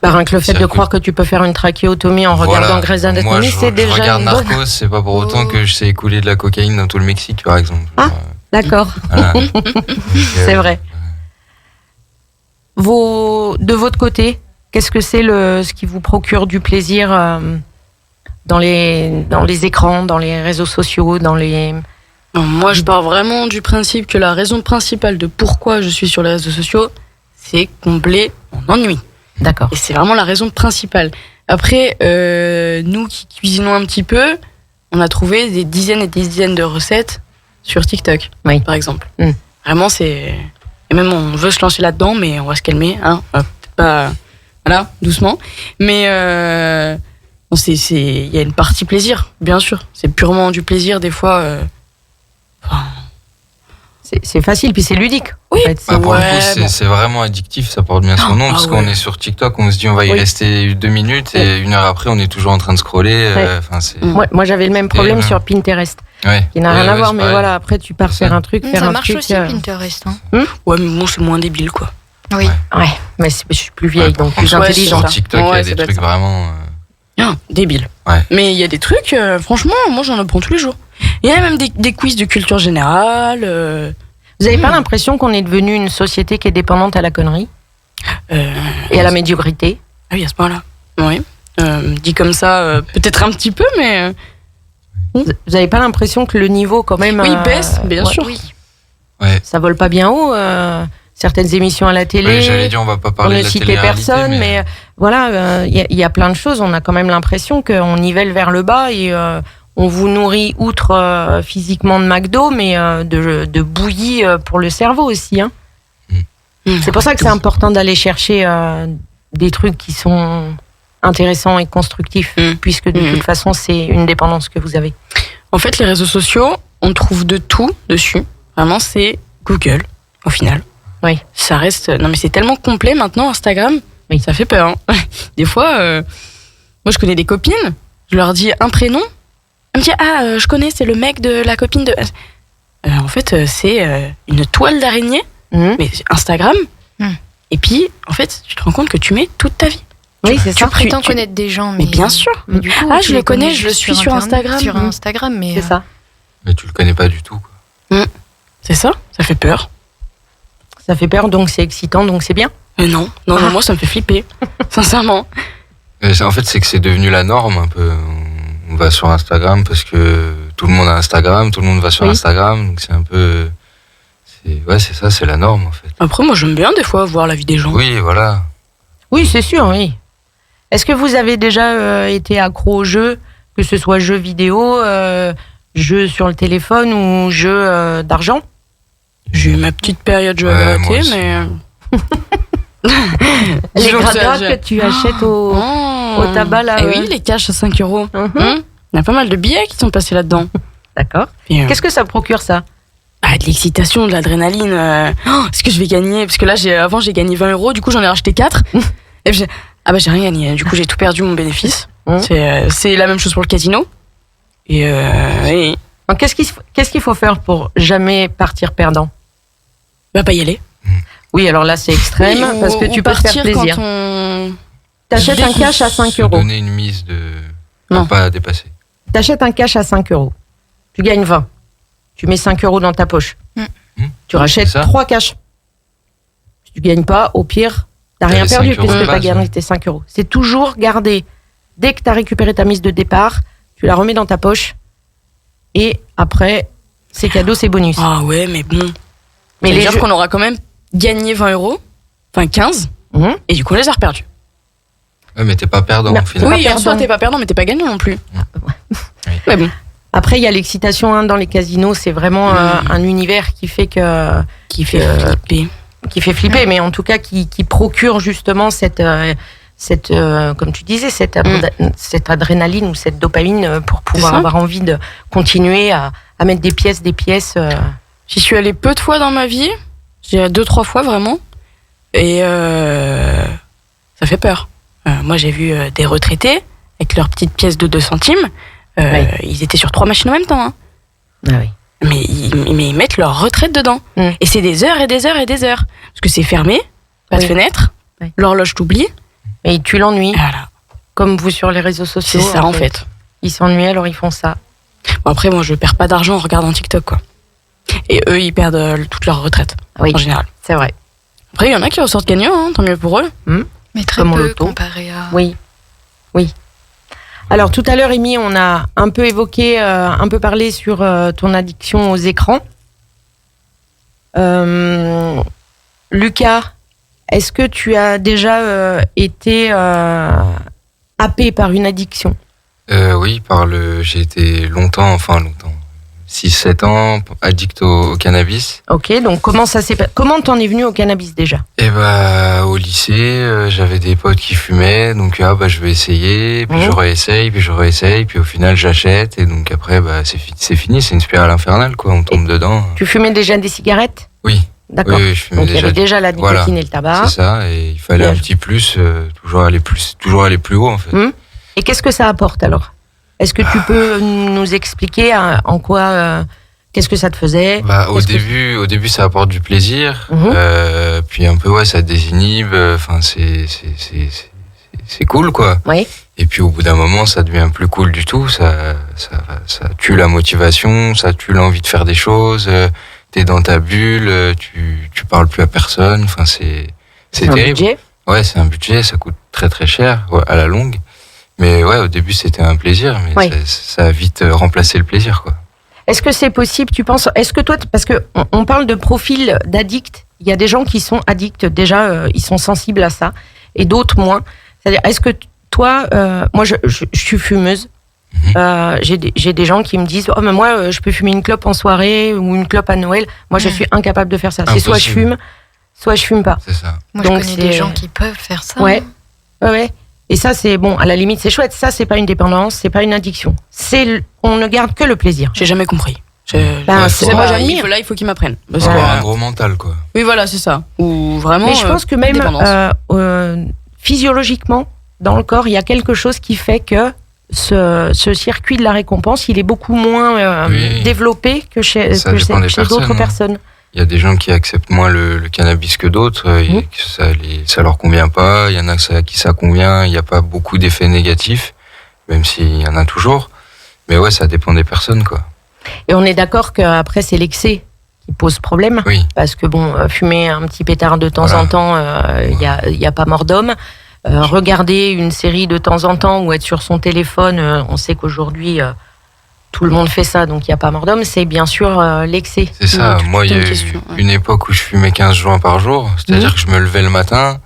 Rien que le fait de croire que tu peux faire une trachéotomie en regardant Grey's Anatomy, c'est déjà
je regarde
une bonne...
Narcos, c'est pas pour autant que je sais écouler de la cocaïne dans tout le Mexique, par exemple.
Ah, d'accord.
Voilà.
C'est vrai. De votre côté, qu'est-ce que c'est ce qui vous procure du plaisir dans les écrans, dans les réseaux sociaux, dans les...
Non, moi, je pars vraiment du principe que la raison principale de pourquoi je suis sur les réseaux sociaux, c'est combler mon ennui.
D'accord.
Et c'est vraiment la raison principale. Après, nous qui cuisinons un petit peu, on a trouvé des dizaines et des dizaines de recettes sur TikTok,
oui.
par exemple.
Vraiment,
c'est... Et même, on veut se lancer là-dedans, mais on va se calmer, hein. Pas... Voilà, doucement. Mais il y a une partie plaisir, bien sûr. C'est purement du plaisir, des fois...
C'est facile, puis c'est ludique.
Oui,
en fait.
Pour le coup, c'est vraiment addictif, ça porte bien son nom, parce qu'on est sur TikTok, on se dit on va y rester 2 minutes, et 1 heure après, on est toujours en train de scroller.
Moi, j'avais le même problème sur Pinterest, qui n'a rien à voir, mais voilà, après, tu pars faire un truc,
ça marche aussi, Pinterest.
Ouais, mais bon, c'est moins débile, quoi.
Oui.
Ouais, mais je suis plus vieille, donc plus intelligente.
Sur TikTok, il y a des trucs vraiment...
débile.
Ouais.
Mais il y a des trucs, franchement, moi j'en apprends tous les jours. Il y a même des quiz de culture générale.
Vous n'avez pas l'impression qu'on est devenu une société qui est dépendante à la connerie et à la médiocrité?
Ah oui, à ce point-là. Oui. Dit comme ça, peut-être un petit peu, mais...
Vous n'avez pas l'impression que le niveau, quand même...
Oui, baisse, bien sûr.
Oui.
Ouais.
Ça vole pas bien haut certaines émissions à la télé.
Oui, j'allais dire, on va pas parler
on
de
ne
la
cite
télé-réalité,
personne, mais voilà, il y a plein de choses. On a quand même l'impression qu'on nivelle vers le bas et on vous nourrit outre physiquement de McDo, mais de bouillie pour le cerveau aussi. Hein. C'est pour ça que c'est important d'aller chercher des trucs qui sont intéressants et constructifs, puisque de toute façon, c'est une dépendance que vous avez.
En fait, les réseaux sociaux, on trouve de tout dessus. Vraiment, c'est Google, au final.
Oui.
Ça reste... Non, mais c'est tellement complet maintenant, Instagram.
Oui.
Ça fait peur. Hein. Des fois, moi, je connais des copines. Je leur dis un prénom. Elle me dit, je connais, c'est le mec de la copine de... en fait, c'est une toile d'araignée, mais Instagram. Et puis, en fait, tu te rends compte que tu mets toute ta vie.
Oui, c'est ça.
Tu prétends connaître des gens, mais
bien sûr.
Mais du coup,
je le connais, je le suis sur Instagram.
Sur Instagram, mais
c'est ça.
Mais tu le connais pas du tout, quoi.
C'est ça, ça fait peur.
Ça fait peur, donc c'est excitant, donc c'est bien.
Non, moi ça me fait flipper, sincèrement.
En fait, c'est que c'est devenu la norme un peu. On va sur Instagram parce que tout le monde a Instagram, tout le monde va sur Instagram, donc c'est un peu... c'est ça, c'est la norme en fait.
Après, moi j'aime bien des fois voir la vie des gens.
Oui, voilà.
Oui, c'est sûr, oui. Est-ce que vous avez déjà été accro aux jeux, que ce soit jeux vidéo, jeux sur le téléphone ou jeux d'argent?
J'ai eu ma petite période jeu à gratter, mais...
Les gratte que tu achètes au tabac là.
Et oui, les caches à 5 €. Il y a pas mal de billets qui sont passés là-dedans.
D'accord.
Et,
Qu'est-ce que ça procure, ça?
de l'excitation, de l'adrénaline. Est-ce que je vais gagner? Parce que là, avant, j'ai gagné 20 €. Du coup, j'en ai racheté 4. Et puis, j'ai rien gagné. Du coup, j'ai tout perdu mon bénéfice. C'est la même chose pour le casino. Et
Donc, qu'est-ce qu'il faut faire pour jamais partir perdant?
pas y aller.
Oui, alors là, c'est extrême,
Oui,
parce que tu peux te faire
partir
plaisir.
quand on...
T'achètes un cash à 5
Se
euros.
donner une mise de
Non.
pas dépasser.
T'achètes un cash à 5 euros. Tu gagnes 20. Tu mets 5 euros dans ta poche. Tu rachètes
c'est ça.
3 cash. Si tu gagnes pas, au pire, t'as
T'as
rien
les
perdu
5 euros
puisque
de
t'as
base,
gagné
ouais.
tes 5 euros. C'est toujours garder. Dès que t'as récupéré ta mise de départ, tu la remets dans ta poche. Et après, c'est cadeau, c'est bonus.
Ah ouais, mais bon.
Mais
Mais
les
dire
jeux-
qu'on aura quand même gagné 20 €. Enfin, 15.
Mhm.
Et du coup, on les a reperdus.
Ouais, mais t'es pas perdant
Non.
au final.
Pas
Oui, en soi,
perdant.
t'es pas perdant, mais t'es pas gagnant non plus. Mais bon.
Après, il y a l'excitation dans les casinos. C'est vraiment un univers qui fait
Qui fait flipper.
qui fait flipper, mais en tout cas qui procure justement cette comme tu disais, cette adrénaline ou cette dopamine pour pouvoir
ça.
avoir envie de continuer à mettre des pièces.
J'y suis allée peu de fois dans ma vie. J'y allée 2-3 fois vraiment. Et ça fait peur. Moi, j'ai vu des retraités avec leurs petites pièces de 2 centimes.
Oui.
Ils étaient sur 3 machines en même temps. Hein.
Ah oui.
Mais ils mettent leur retraite dedans.
Mm.
Et c'est des heures et des heures et des heures. Parce que c'est fermé, pas de
Oui.
fenêtre.
Oui.
L'horloge t'oublie.
Et tu l'ennuies,
Voilà.
comme vous sur les réseaux sociaux.
C'est ça en fait.
Ils s'ennuient, alors ils font ça.
Bon, après, moi, je perds pas d'argent en regardant TikTok, quoi. Et eux, ils perdent toute leur retraite,
Oui,
en général.
c'est vrai.
Après, il y en a qui ressortent gagnants, hein, tant mieux pour eux.
Mais très
Comme au
peu
loto.
comparé à.
Oui. Alors tout à l'heure, Amy, on a un peu évoqué, un peu parlé sur ton addiction aux écrans. Lucas, est-ce que tu as déjà été happé par une addiction?
Oui, j'ai été longtemps, 6-7 ans, addict au cannabis.
Ok, donc comment t'en es venu au cannabis déjà?
Et au lycée, j'avais des potes qui fumaient, donc je vais essayer, puis je réessaye, puis au final j'achète, et donc après c'est fini, c'est une spirale infernale quoi, on tombe dedans.
Tu fumais déjà des cigarettes?
Oui,
D'accord.
oui, je fumais
Donc il y avait déjà la nicotine
Voilà.
et le tabac.
c'est ça, et il fallait
Bien.
un petit plus, toujours aller plus haut en fait.
Et qu'est-ce que ça apporte alors? Est-ce que tu peux nous expliquer en quoi, qu'est-ce que ça te faisait?
Au début, ça apporte du plaisir, puis un peu ça désinhibe. Enfin, c'est cool quoi.
Oui.
Et puis au bout d'un moment, ça devient plus cool du tout. Ça tue la motivation, ça tue l'envie de faire des choses. T'es dans ta bulle, tu parles plus à personne. Enfin, c'est
un
terrible.
budget.
Ouais, c'est un budget, ça coûte très très cher à la longue. Mais au début, c'était un plaisir, mais
Oui.
ça a vite remplacé le plaisir quoi.
Est-ce que c'est possible, tu penses? Est-ce que toi, parce que on parle de profil d'addict, il y a des gens qui sont addicts déjà, ils sont sensibles à ça, et d'autres moins. C'est-à-dire, est-ce que toi, moi, je suis fumeuse. J'ai des gens qui me disent, oh mais moi, je peux fumer une clope en soirée ou une clope à Noël. Moi, je suis incapable de faire ça. C'est soit je
Impossible.
fume, soit je fume pas.
C'est ça.
Moi,
Donc,
je connais des
c'est-
gens qui peuvent faire ça.
Ouais. Ouais. Et ça, c'est bon. À la limite, c'est chouette. Ça, c'est pas une dépendance, c'est pas une addiction. On ne garde que le plaisir.
J'ai jamais compris.
Ben,
Ouais,
c'est-
faut-
moi,
Là,
j'admire.
il faut qu'ils m'apprennent. Parce
Faut
que-
avoir un gros mental quoi.
Oui, voilà, c'est ça. Ou vraiment.
Mais je pense que même
dépendance.
physiologiquement, dans le corps, il y a quelque chose qui fait que ce circuit de la récompense, il est beaucoup moins
Oui.
développé que chez
Ça dépend des
chez d'autres
personnes, hein.
personnes.
Il y a des gens qui acceptent moins le cannabis que d'autres, et que ça leur convient pas. Il y en a qui ça convient. Il n'y a pas beaucoup d'effets négatifs, même s'il y en a toujours. Mais ça dépend des personnes, quoi.
Et on est d'accord qu'après, c'est l'excès qui pose problème.
Oui,
Parce que fumer un petit pétard de temps
Voilà.
en temps, il y a pas mort d'homme. Regarder une série de temps en temps ou être sur son téléphone, on sait qu'aujourd'hui tout le monde fait ça, donc il n'y a pas mort d'homme. C'est bien sûr l'excès.
c'est ça.
toute
Moi, il y a
une
eu
question, ouais.
une époque où je fumais 15 joints par jour. C'est-à-dire que je me levais le matin,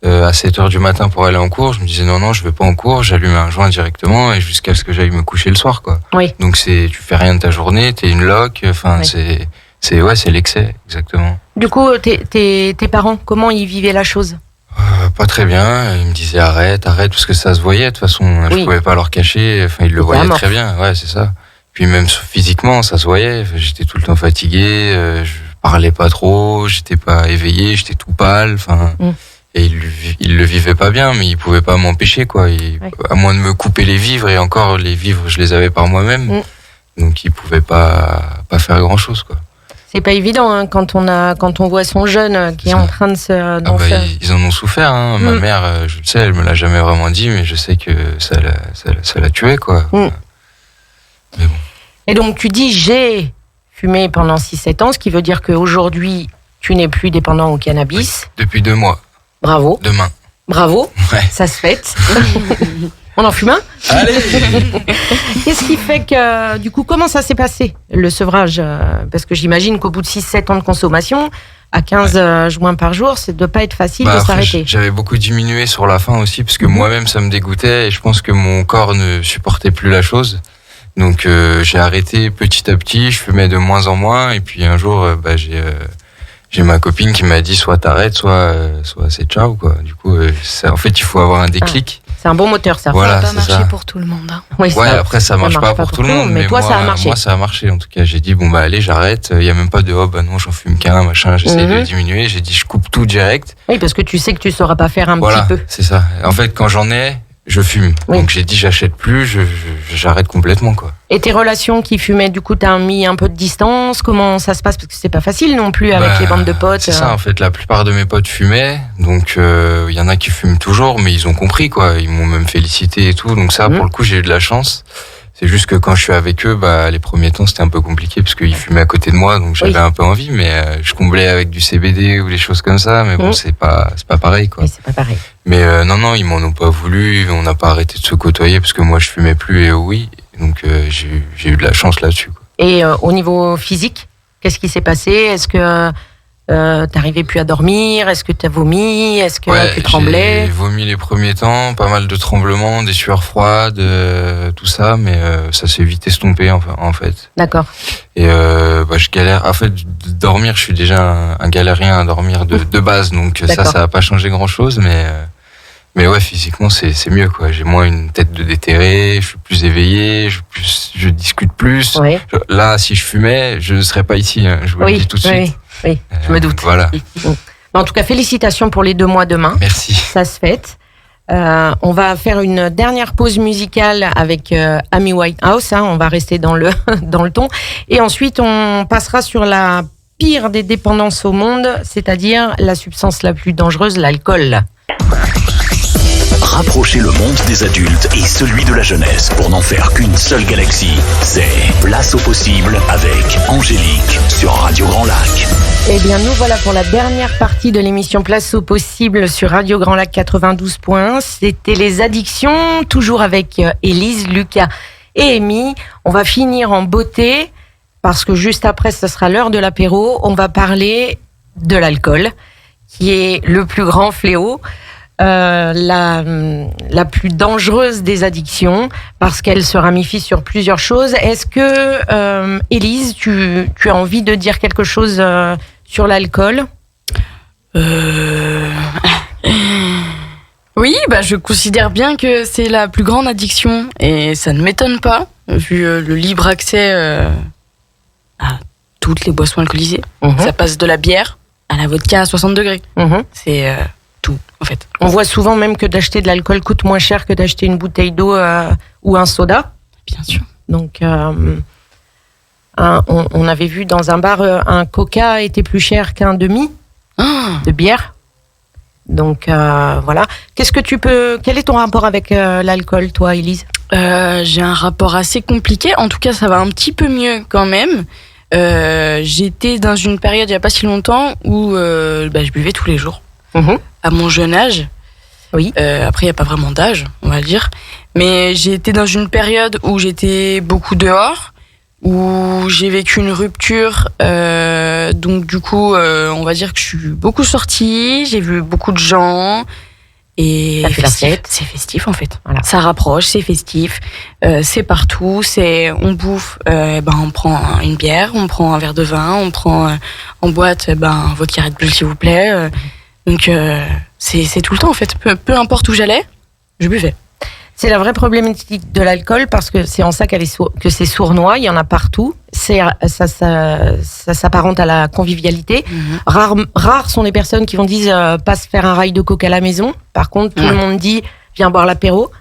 à 7h du matin pour aller en cours. Je me disais non, je vais pas en cours. J'allumais un joint directement et jusqu'à ce que j'aille me coucher le soir, quoi.
Oui.
Donc tu fais rien de ta journée, t'es une loque. Enfin,
Oui.
c'est l'excès, exactement.
Du coup, tes parents, comment ils vivaient la chose?
Pas très bien. Ils me disaient arrête, parce que ça se voyait de toute façon. Je
Oui.
pouvais pas leur cacher. Enfin, ils le voyaient
Évidemment.
très bien. Ouais, c'est ça. Puis même physiquement, ça se voyait. J'étais tout le temps fatigué, je parlais pas trop, j'étais pas éveillé, j'étais tout pâle. Enfin, et il le vivait pas bien, mais il pouvait pas m'empêcher, quoi. À moins de me couper les vivres, et encore les vivres, je les avais par moi-même. Donc il pouvait pas faire grand chose, quoi.
C'est pas évident hein, quand on voit son jeune qui est en train de se.
Ils en ont souffert. Hein. Ma mère, je le sais, elle me l'a jamais vraiment dit, mais je sais que ça l'a tué, quoi. Mais bon.
Et donc tu dis j'ai fumé pendant 6-7 ans, ce qui veut dire qu'aujourd'hui tu n'es plus dépendant au cannabis.
Oui, depuis 2 mois.
Bravo.
Demain.
Bravo.
Ouais.
Ça se fête. On en fume un ?
Allez.
Qu'est-ce qui fait que, du coup, comment ça s'est passé, le sevrage ? Parce que j'imagine qu'au bout de 6-7 ans de consommation, à 15 joints par jour, ça ne doit pas être facile de
après,
s'arrêter.
J'avais beaucoup diminué sur la fin aussi, parce que moi-même, ça me dégoûtait, et je pense que mon corps ne supportait plus la chose. Donc, j'ai arrêté petit à petit, je fumais de moins en moins, et puis un jour, j'ai ma copine qui m'a dit soit t'arrêtes, soit c'est ciao, quoi. Du coup, en fait, il faut avoir un déclic.
C'est un bon moteur, ça.
Voilà,
ça va pas
c'est
marcher
ça.
pour tout le monde. Hein.
Oui,
Après, ça marche pas pour tout le monde.
Mais toi,
moi,
ça a marché.
Moi, ça a marché. En tout cas, j'ai dit, bon, allez, j'arrête. Il y a même pas de, non, j'en fume qu'un, machin. J'essaie de diminuer. J'ai dit, je coupe tout direct.
Oui, parce que tu sais que tu sauras pas faire un petit peu.
C'est ça. En fait, quand j'en ai, je fume.
Oui.
Donc, j'ai dit, j'achète plus, j'arrête complètement, quoi.
Et tes relations qui fumaient, du coup, t'as mis un peu de distance. Comment ça se passe ? Parce que c'est pas facile non plus avec les bandes de potes.
C'est ça, en fait, la plupart de mes potes fumaient. Donc, il y en a qui fument toujours, mais ils ont compris, quoi. Ils m'ont même félicité et tout. Donc ça, pour le coup, j'ai eu de la chance. C'est juste que quand je suis avec eux, les premiers temps, c'était un peu compliqué parce qu'ils fumaient à côté de moi, donc j'avais un peu envie, mais je comblais avec du CBD ou des choses comme ça. Mais bon, c'est pas pareil, quoi.
Oui, c'est pas pareil.
Mais non, ils m'en ont pas voulu. On n'a pas arrêté de se côtoyer parce que moi, je fumais plus et oui. Donc j'ai eu de la chance là-dessus, quoi.
Et au niveau physique, qu'est-ce qui s'est passé ? Est-ce que t'arrivais plus à dormir ? Est-ce que t'as vomi ? Est-ce que tu tremblais ?
J'ai vomi les premiers temps, pas mal de tremblements, des sueurs froides, tout ça, mais ça s'est vite estompé en fait.
D'accord.
Et je galère. En fait, dormir, je suis déjà un galérien à dormir de base, donc ça a pas changé grand-chose, mais ouais, physiquement, c'est mieux, quoi. J'ai moins une tête de déterré, je suis plus éveillé, je discute plus.
Oui.
Là, si je fumais, je ne serais pas ici, hein, je vous le dis tout de suite.
Oui, je me doute.
Voilà.
En tout cas, félicitations pour les 2 mois demain.
Merci.
Ça se fête. On va faire une dernière pause musicale avec Amy Winehouse. Hein, on va rester dans le ton. Et ensuite, on passera sur la pire des dépendances au monde, c'est-à-dire la substance la plus dangereuse, l'alcool.
Rapprocher le monde des adultes et celui de la jeunesse pour n'en faire qu'une seule galaxie. C'est Place au possible avec Angélique sur Radio Grand Lac.
Eh bien, nous voilà pour la dernière partie de l'émission Place au possible sur Radio Grand Lac 92.1. C'était les addictions, toujours avec Élise, Lucas et Amy. On va finir en beauté parce que juste après, ce sera l'heure de l'apéro. On va parler de l'alcool, qui est le plus grand fléau. La plus dangereuse des addictions parce qu'elle se ramifie sur plusieurs choses. Est-ce que Élise, tu as envie de dire quelque chose sur l'alcool ?
Oui, je considère bien que c'est la plus grande addiction et ça ne m'étonne pas vu le libre accès à toutes les boissons alcoolisées. Ça passe de la bière à la vodka à 60 degrés. C'est tout, en fait.
On voit souvent même que d'acheter de l'alcool coûte moins cher que d'acheter une bouteille d'eau ou un soda.
Bien sûr.
Donc, on avait vu dans un bar, un coca était plus cher qu'un demi de bière. Donc, voilà. Quel est ton rapport avec l'alcool, toi, Élise ?
J'ai un rapport assez compliqué. En tout cas, ça va un petit peu mieux quand même. J'étais dans une période il n'y a pas si longtemps où je buvais tous les jours. À mon jeune âge.
Oui.
Après, il n'y a pas vraiment d'âge, on va dire. Mais j'ai été dans une période où j'étais beaucoup dehors, où j'ai vécu une rupture. Donc, du coup, on va dire que je suis beaucoup sortie, j'ai vu beaucoup de gens. Et
ça fait la fête.
C'est festif, en fait.
Voilà.
Ça rapproche, c'est festif. C'est partout. On bouffe, on prend une bière, on prend un verre de vin, on prend en boîte, vodka Red Bull, s'il vous plaît. Donc, c'est tout le temps, en fait. Peu importe où j'allais, je buvais.
C'est la vraie problématique de l'alcool parce que c'est en ça que c'est sournois. Il y en a partout. Ça s'apparente à la convivialité. Rares sont les personnes qui vont dire pas se faire un rail de coke à la maison. Par contre, tout le monde dit viens boire l'apéro.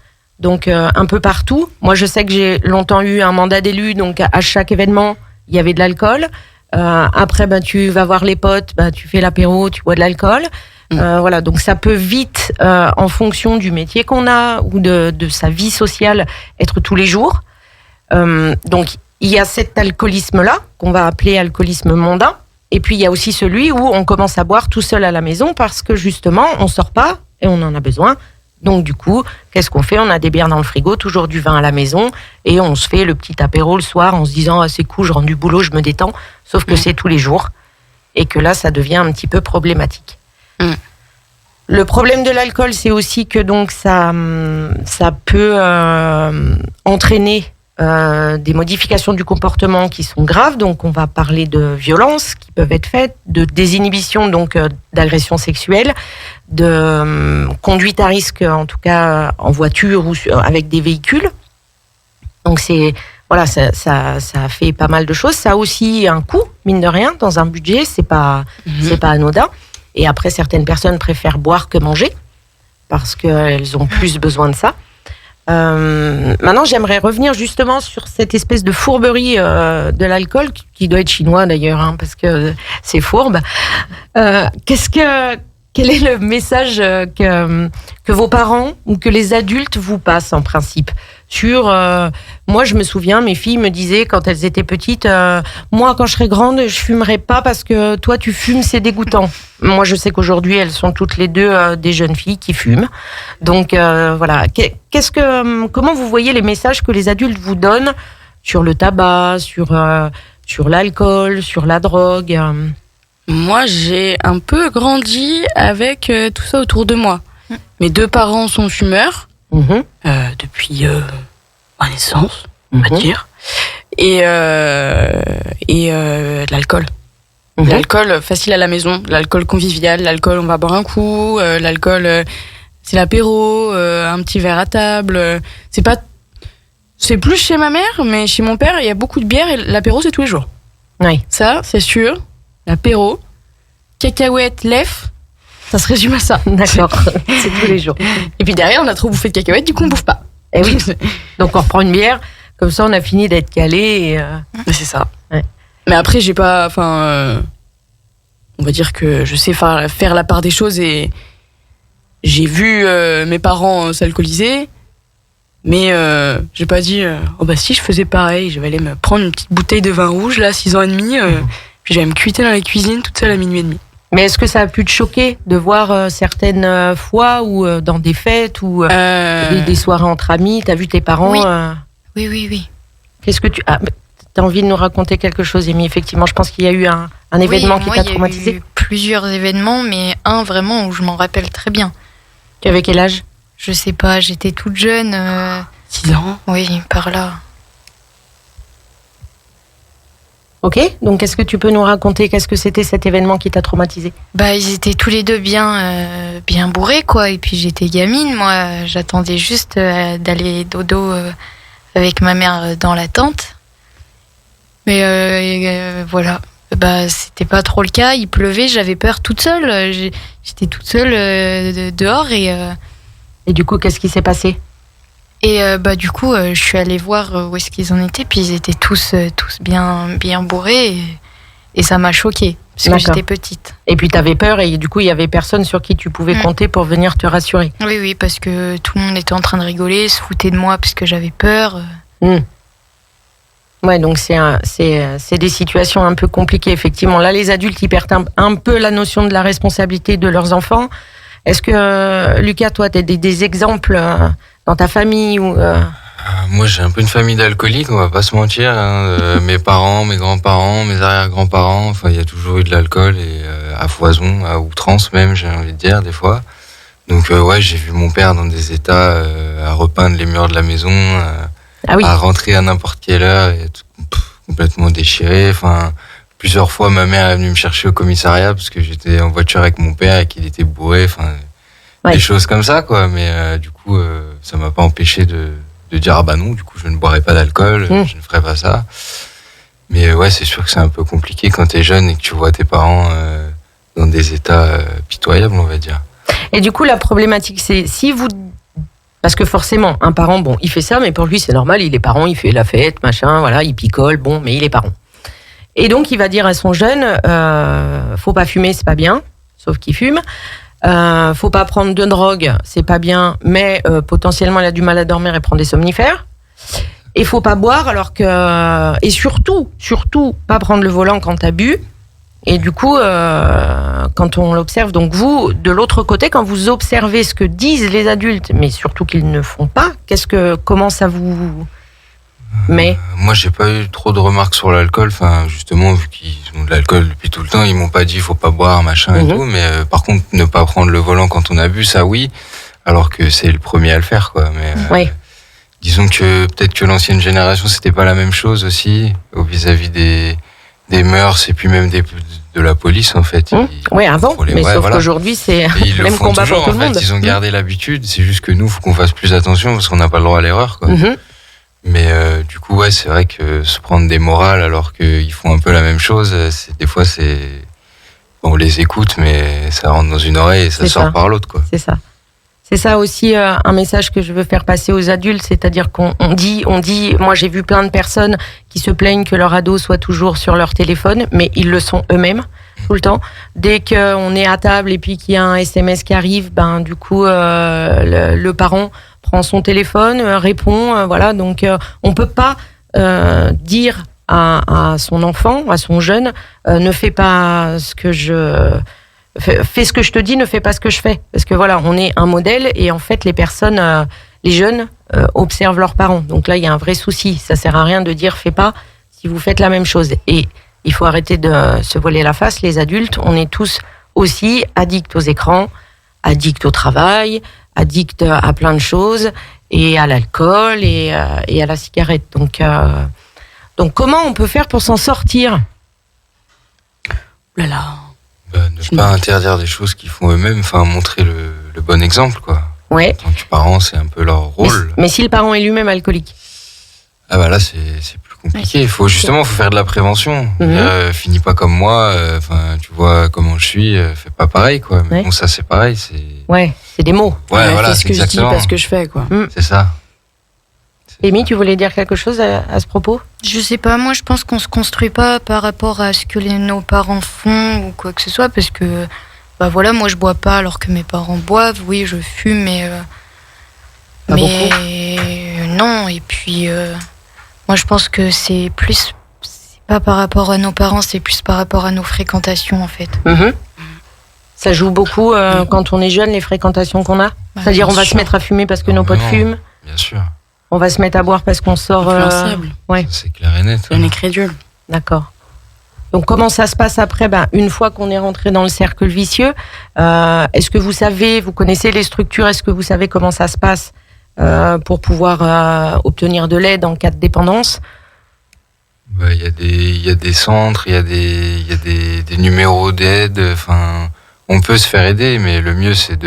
Donc un peu partout. Moi, je sais que j'ai longtemps eu un mandat d'élu. Donc à chaque événement, il y avait de l'alcool. Après, tu vas voir les potes, tu fais l'apéro, tu bois de l'alcool. Voilà, donc ça peut vite, en fonction du métier qu'on a ou de sa vie sociale, être tous les jours. Donc il y a cet alcoolisme-là qu'on va appeler alcoolisme mondain, et puis il y a aussi celui où on commence à boire tout seul à la maison parce que justement on sort pas et on en a besoin. Donc du coup, qu'est-ce qu'on fait ? On a des bières dans le frigo, toujours du vin à la maison, et on se fait le petit apéro le soir en se disant c'est cool, je rentre du boulot, je me détends. Sauf que c'est tous les jours, et que là ça devient un petit peu problématique. Le problème de l'alcool, c'est aussi que donc ça peut entraîner des modifications du comportement qui sont graves. Donc on va parler de violences qui peuvent être faites, de désinhibition, donc d'agression sexuelle, de conduite à risque, en tout cas en voiture ou avec des véhicules. Donc ça fait pas mal de choses. Ça a aussi un coût, mine de rien, dans un budget. C'est pas anodin. Et après, certaines personnes préfèrent boire que manger parce qu'elles ont plus besoin de ça. Maintenant, j'aimerais revenir justement sur cette espèce de fourberie de l'alcool, qui doit être chinois d'ailleurs, parce que c'est fourbe. Quel est le message que vos parents ou que les adultes vous passent en principe sur moi, je me souviens, mes filles me disaient quand elles étaient petites, moi, quand je serai grande, je fumerai pas parce que toi, tu fumes, c'est dégoûtant. Moi, je sais qu'aujourd'hui, elles sont toutes les deux des jeunes filles qui fument. Donc voilà. Comment vous voyez les messages que les adultes vous donnent sur le tabac, sur l'alcool, sur la drogue?
Moi, j'ai un peu grandi avec tout ça autour de moi. Mes 2 parents sont fumeurs depuis ma naissance, on va dire, et l'alcool. L'alcool facile à la maison, l'alcool convivial, l'alcool on va boire un coup, l'alcool c'est l'apéro, un petit verre à table. C'est plus chez ma mère, mais chez mon père il y a beaucoup de bière et l'apéro c'est tous les jours.
Oui.
Ça c'est sûr. L'apéro, cacahuètes, lèvres, ça se résume à ça.
D'accord, c'est tous les jours.
Et puis derrière, on a trop bouffé de cacahuètes, du coup, on bouffe pas.
Et oui, donc on reprend une bière, comme ça on a fini d'être calé.
Mais c'est ça.
Ouais.
Mais après, j'ai pas... on va dire que je sais faire la part des choses et j'ai vu mes parents s'alcooliser, mais j'ai pas dit si je faisais pareil, je vais aller me prendre une petite bouteille de vin rouge, là, 6 ans et demi, puis j'allais me cuiter dans la cuisine toute seule à minuit et demi.
Mais est-ce que ça a pu te choquer de voir certaines fois ou dans des fêtes ou des soirées entre amis, t'as vu tes parents?
Oui.
Qu'est-ce que t'as envie de nous raconter quelque chose, Amy? Effectivement, je pense qu'il y a eu un événement qui t'a traumatisé.
Il y a eu plusieurs événements, mais un vraiment où je m'en rappelle très bien.
Tu avais quel âge?
Je sais pas, j'étais toute jeune.
6 ans?
Oui, par là.
Ok, donc qu'est-ce que tu peux nous raconter? Qu'est-ce que c'était cet événement qui t'a traumatisé?
Ils étaient tous les deux bien bourrés, quoi. Et puis j'étais gamine, moi. J'attendais juste d'aller dodo avec ma mère dans la tente. Mais voilà. C'était pas trop le cas. Il pleuvait, j'avais peur toute seule. J'étais toute seule dehors
Et du coup, qu'est-ce qui s'est passé?
Et du coup, je suis allée voir où est-ce qu'ils en étaient, puis ils étaient tous bien bourrés, et ça m'a choquée, parce que j'étais petite.
Et puis t'avais peur, et du coup, il y avait personne sur qui tu pouvais compter pour venir te rassurer.
Oui, parce que tout le monde était en train de rigoler, se foutait de moi parce que j'avais peur.
Ouais, donc c'est des situations un peu compliquées, effectivement. Là, les adultes, ils perdent un peu la notion de la responsabilité de leurs enfants. Est-ce que, Lucas, toi, tu as des exemples dans ta famille ou
Moi, j'ai un peu une famille d'alcooliques, on va pas se mentir. Mes parents, mes grands-parents, mes arrière-grands-parents, il y a toujours eu de l'alcool, et à foison, à outrance même, j'ai envie de dire, des fois. Donc, j'ai vu mon père dans des états à repeindre les murs de la maison, à rentrer à n'importe quelle heure, et complètement déchiré. Plusieurs fois, ma mère est venue me chercher au commissariat parce que j'étais en voiture avec mon père et qu'il était bourré. des choses comme ça, quoi. Mais du coup, ça m'a pas empêché de dire ah bah non, du coup je ne boirai pas d'alcool, je ne ferai pas ça. Mais ouais, c'est sûr que c'est un peu compliqué quand t'es jeune et que tu vois tes parents dans des états pitoyables, on va dire.
Et du coup, la problématique, c'est si vous... Parce que forcément, un parent, bon, il fait ça, mais pour lui, c'est normal, il est parent, il fait la fête, machin, voilà, il picole, bon, mais il est parent. Et donc, il va dire à son jeune, faut pas fumer, c'est pas bien, sauf qu'il fume. Faut pas prendre de drogue, c'est pas bien, mais potentiellement, il a du mal à dormir et prend des somnifères. Et faut pas boire, alors que... Et surtout, pas prendre le volant quand t'as bu. Et du coup, quand on l'observe, donc vous, de l'autre côté, quand vous observez ce que disent les adultes, mais surtout qu'ils ne font pas, comment ça vous met ?
Moi, j'ai pas eu trop de remarques sur l'alcool. Enfin, justement, vu qu'ils ont de l'alcool depuis tout le temps, ils m'ont pas dit faut pas boire, machin et tout. Mais par contre, ne pas prendre le volant quand on a bu, ça oui. Alors que c'est le premier à le faire, quoi. Mais
oui.
Disons que peut-être que l'ancienne génération, c'était pas la même chose aussi, vis-à-vis des mœurs et puis même de la police, en fait.
Oui, avant, mais sauf qu'aujourd'hui, c'est le même combat toujours, pour tout le monde.
Ils ont gardé l'habitude, c'est juste que nous, il faut qu'on fasse plus attention parce qu'on n'a pas le droit à l'erreur, quoi. Mais du coup, ouais, c'est vrai que se prendre des morales alors qu'ils font un peu la même chose, des fois, on les écoute, mais ça rentre dans une oreille et ça sort par l'autre, quoi.
C'est ça. C'est ça aussi un message que je veux faire passer aux adultes, c'est-à-dire qu'on dit, moi j'ai vu plein de personnes qui se plaignent que leur ado soit toujours sur leur téléphone, mais ils le sont eux-mêmes tout le temps. Dès qu'on est à table et puis qu'il y a un SMS qui arrive, ben du coup le parent prend son téléphone, répond, voilà. Donc on peut pas dire à son enfant, à son jeune, ne fais pas ce que fais ce que je te dis, ne fais pas ce que je fais. Parce que voilà, on est un modèle et en fait, les personnes, les jeunes, observent leurs parents. Donc là, il y a un vrai souci. Ça sert à rien de dire fais pas si vous faites la même chose. Et il faut arrêter de se voiler la face. Les adultes, on est tous aussi addicts aux écrans, addicts au travail, addicts à plein de choses et à l'alcool et à la cigarette. Donc comment on peut faire pour s'en sortir ?
Là.
Ne pas interdire des choses qu'ils font eux-mêmes, enfin montrer le bon exemple, quoi.
Ouais.
En tant que parent, c'est un peu leur rôle.
Mais si le parent est lui-même alcoolique.
Ah bah là, c'est plus compliqué. Il faut faire de la prévention. Finis pas comme moi. Enfin, tu vois comment je suis. Fais pas pareil, quoi. Mais bon, ça c'est pareil.
C'est des mots.
Ouais, voilà,
c'est ce que je dis, pas ce que je fais, quoi.
C'est ça.
Amy, tu voulais dire quelque chose à ce propos ?
Je sais pas, moi je pense qu'on se construit pas par rapport à ce que nos parents font ou quoi que ce soit, parce que bah voilà, moi je bois pas alors que mes parents boivent. Oui, je fume, mais non. Et puis moi je pense que c'est pas par rapport à nos parents, c'est plus par rapport à nos fréquentations en fait.
Ça joue beaucoup quand on est jeune, les fréquentations qu'on a. C'est-à-dire on va se mettre à fumer parce que nos potes fument.
Bien sûr.
On va se mettre à boire parce qu'on sort.
Ouais. C'est clair et net.
On est crédule.
D'accord. Donc comment ça se passe après ? Une fois qu'on est rentré dans le cercle vicieux, est-ce que vous connaissez les structures ? Est-ce que vous savez comment ça se passe pour pouvoir obtenir de l'aide en cas de dépendance ?
Il y a des centres, il y a des numéros d'aide. Enfin, on peut se faire aider, mais le mieux c'est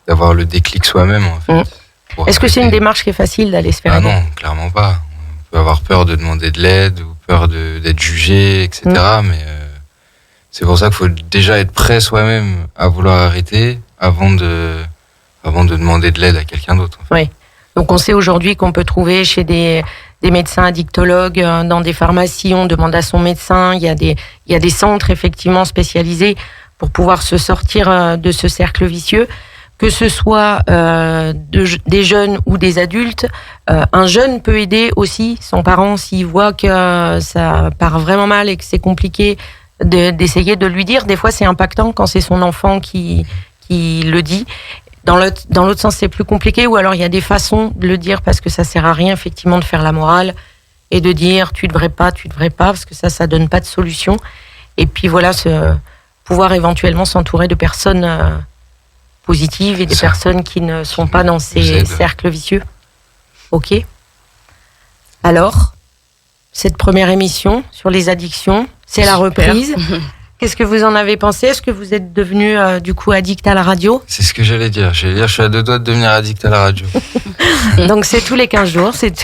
d'avoir le déclic soi-même, en fait.
Est-ce que c'est une démarche qui est facile d'aller se faire aider ?
Non, clairement pas. On peut avoir peur de demander de l'aide ou peur d'être jugé, etc. Mais c'est pour ça qu'il faut déjà être prêt soi-même à vouloir arrêter avant de demander de l'aide à quelqu'un d'autre. En fait.
Oui. Donc on sait aujourd'hui qu'on peut trouver chez des médecins addictologues, dans des pharmacies, on demande à son médecin. Il y a des centres effectivement spécialisés pour pouvoir se sortir de ce cercle vicieux. Que ce soit des jeunes ou des adultes, un jeune peut aider aussi son parent s'il voit que ça part vraiment mal et que c'est compliqué d'essayer de lui dire. Des fois, c'est impactant quand c'est son enfant qui le dit. Dans l'autre sens, c'est plus compliqué, ou alors il y a des façons de le dire parce que ça sert à rien effectivement de faire la morale et de dire tu devrais pas, parce que ça donne pas de solution. Et puis voilà, pouvoir éventuellement s'entourer de personnes positives et des personnes qui ne sont pas dans ces cercles vicieux. Ok. Alors, cette première émission sur les addictions, c'est la reprise. Qu'est-ce que vous en avez pensé? Est-ce que vous êtes devenu du coup addict à la radio?
C'est ce que j'allais dire. Je suis à 2 doigts de devenir addict à la radio.
Donc c'est tous les 15 jours, c'est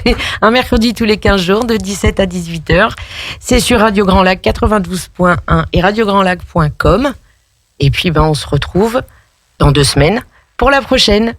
un mercredi tous les 15 jours de 17 à 18h. C'est sur Radio Grand Lac 92.1 et radiograndlac.com. Et puis on se retrouve dans 2 semaines pour la prochaine.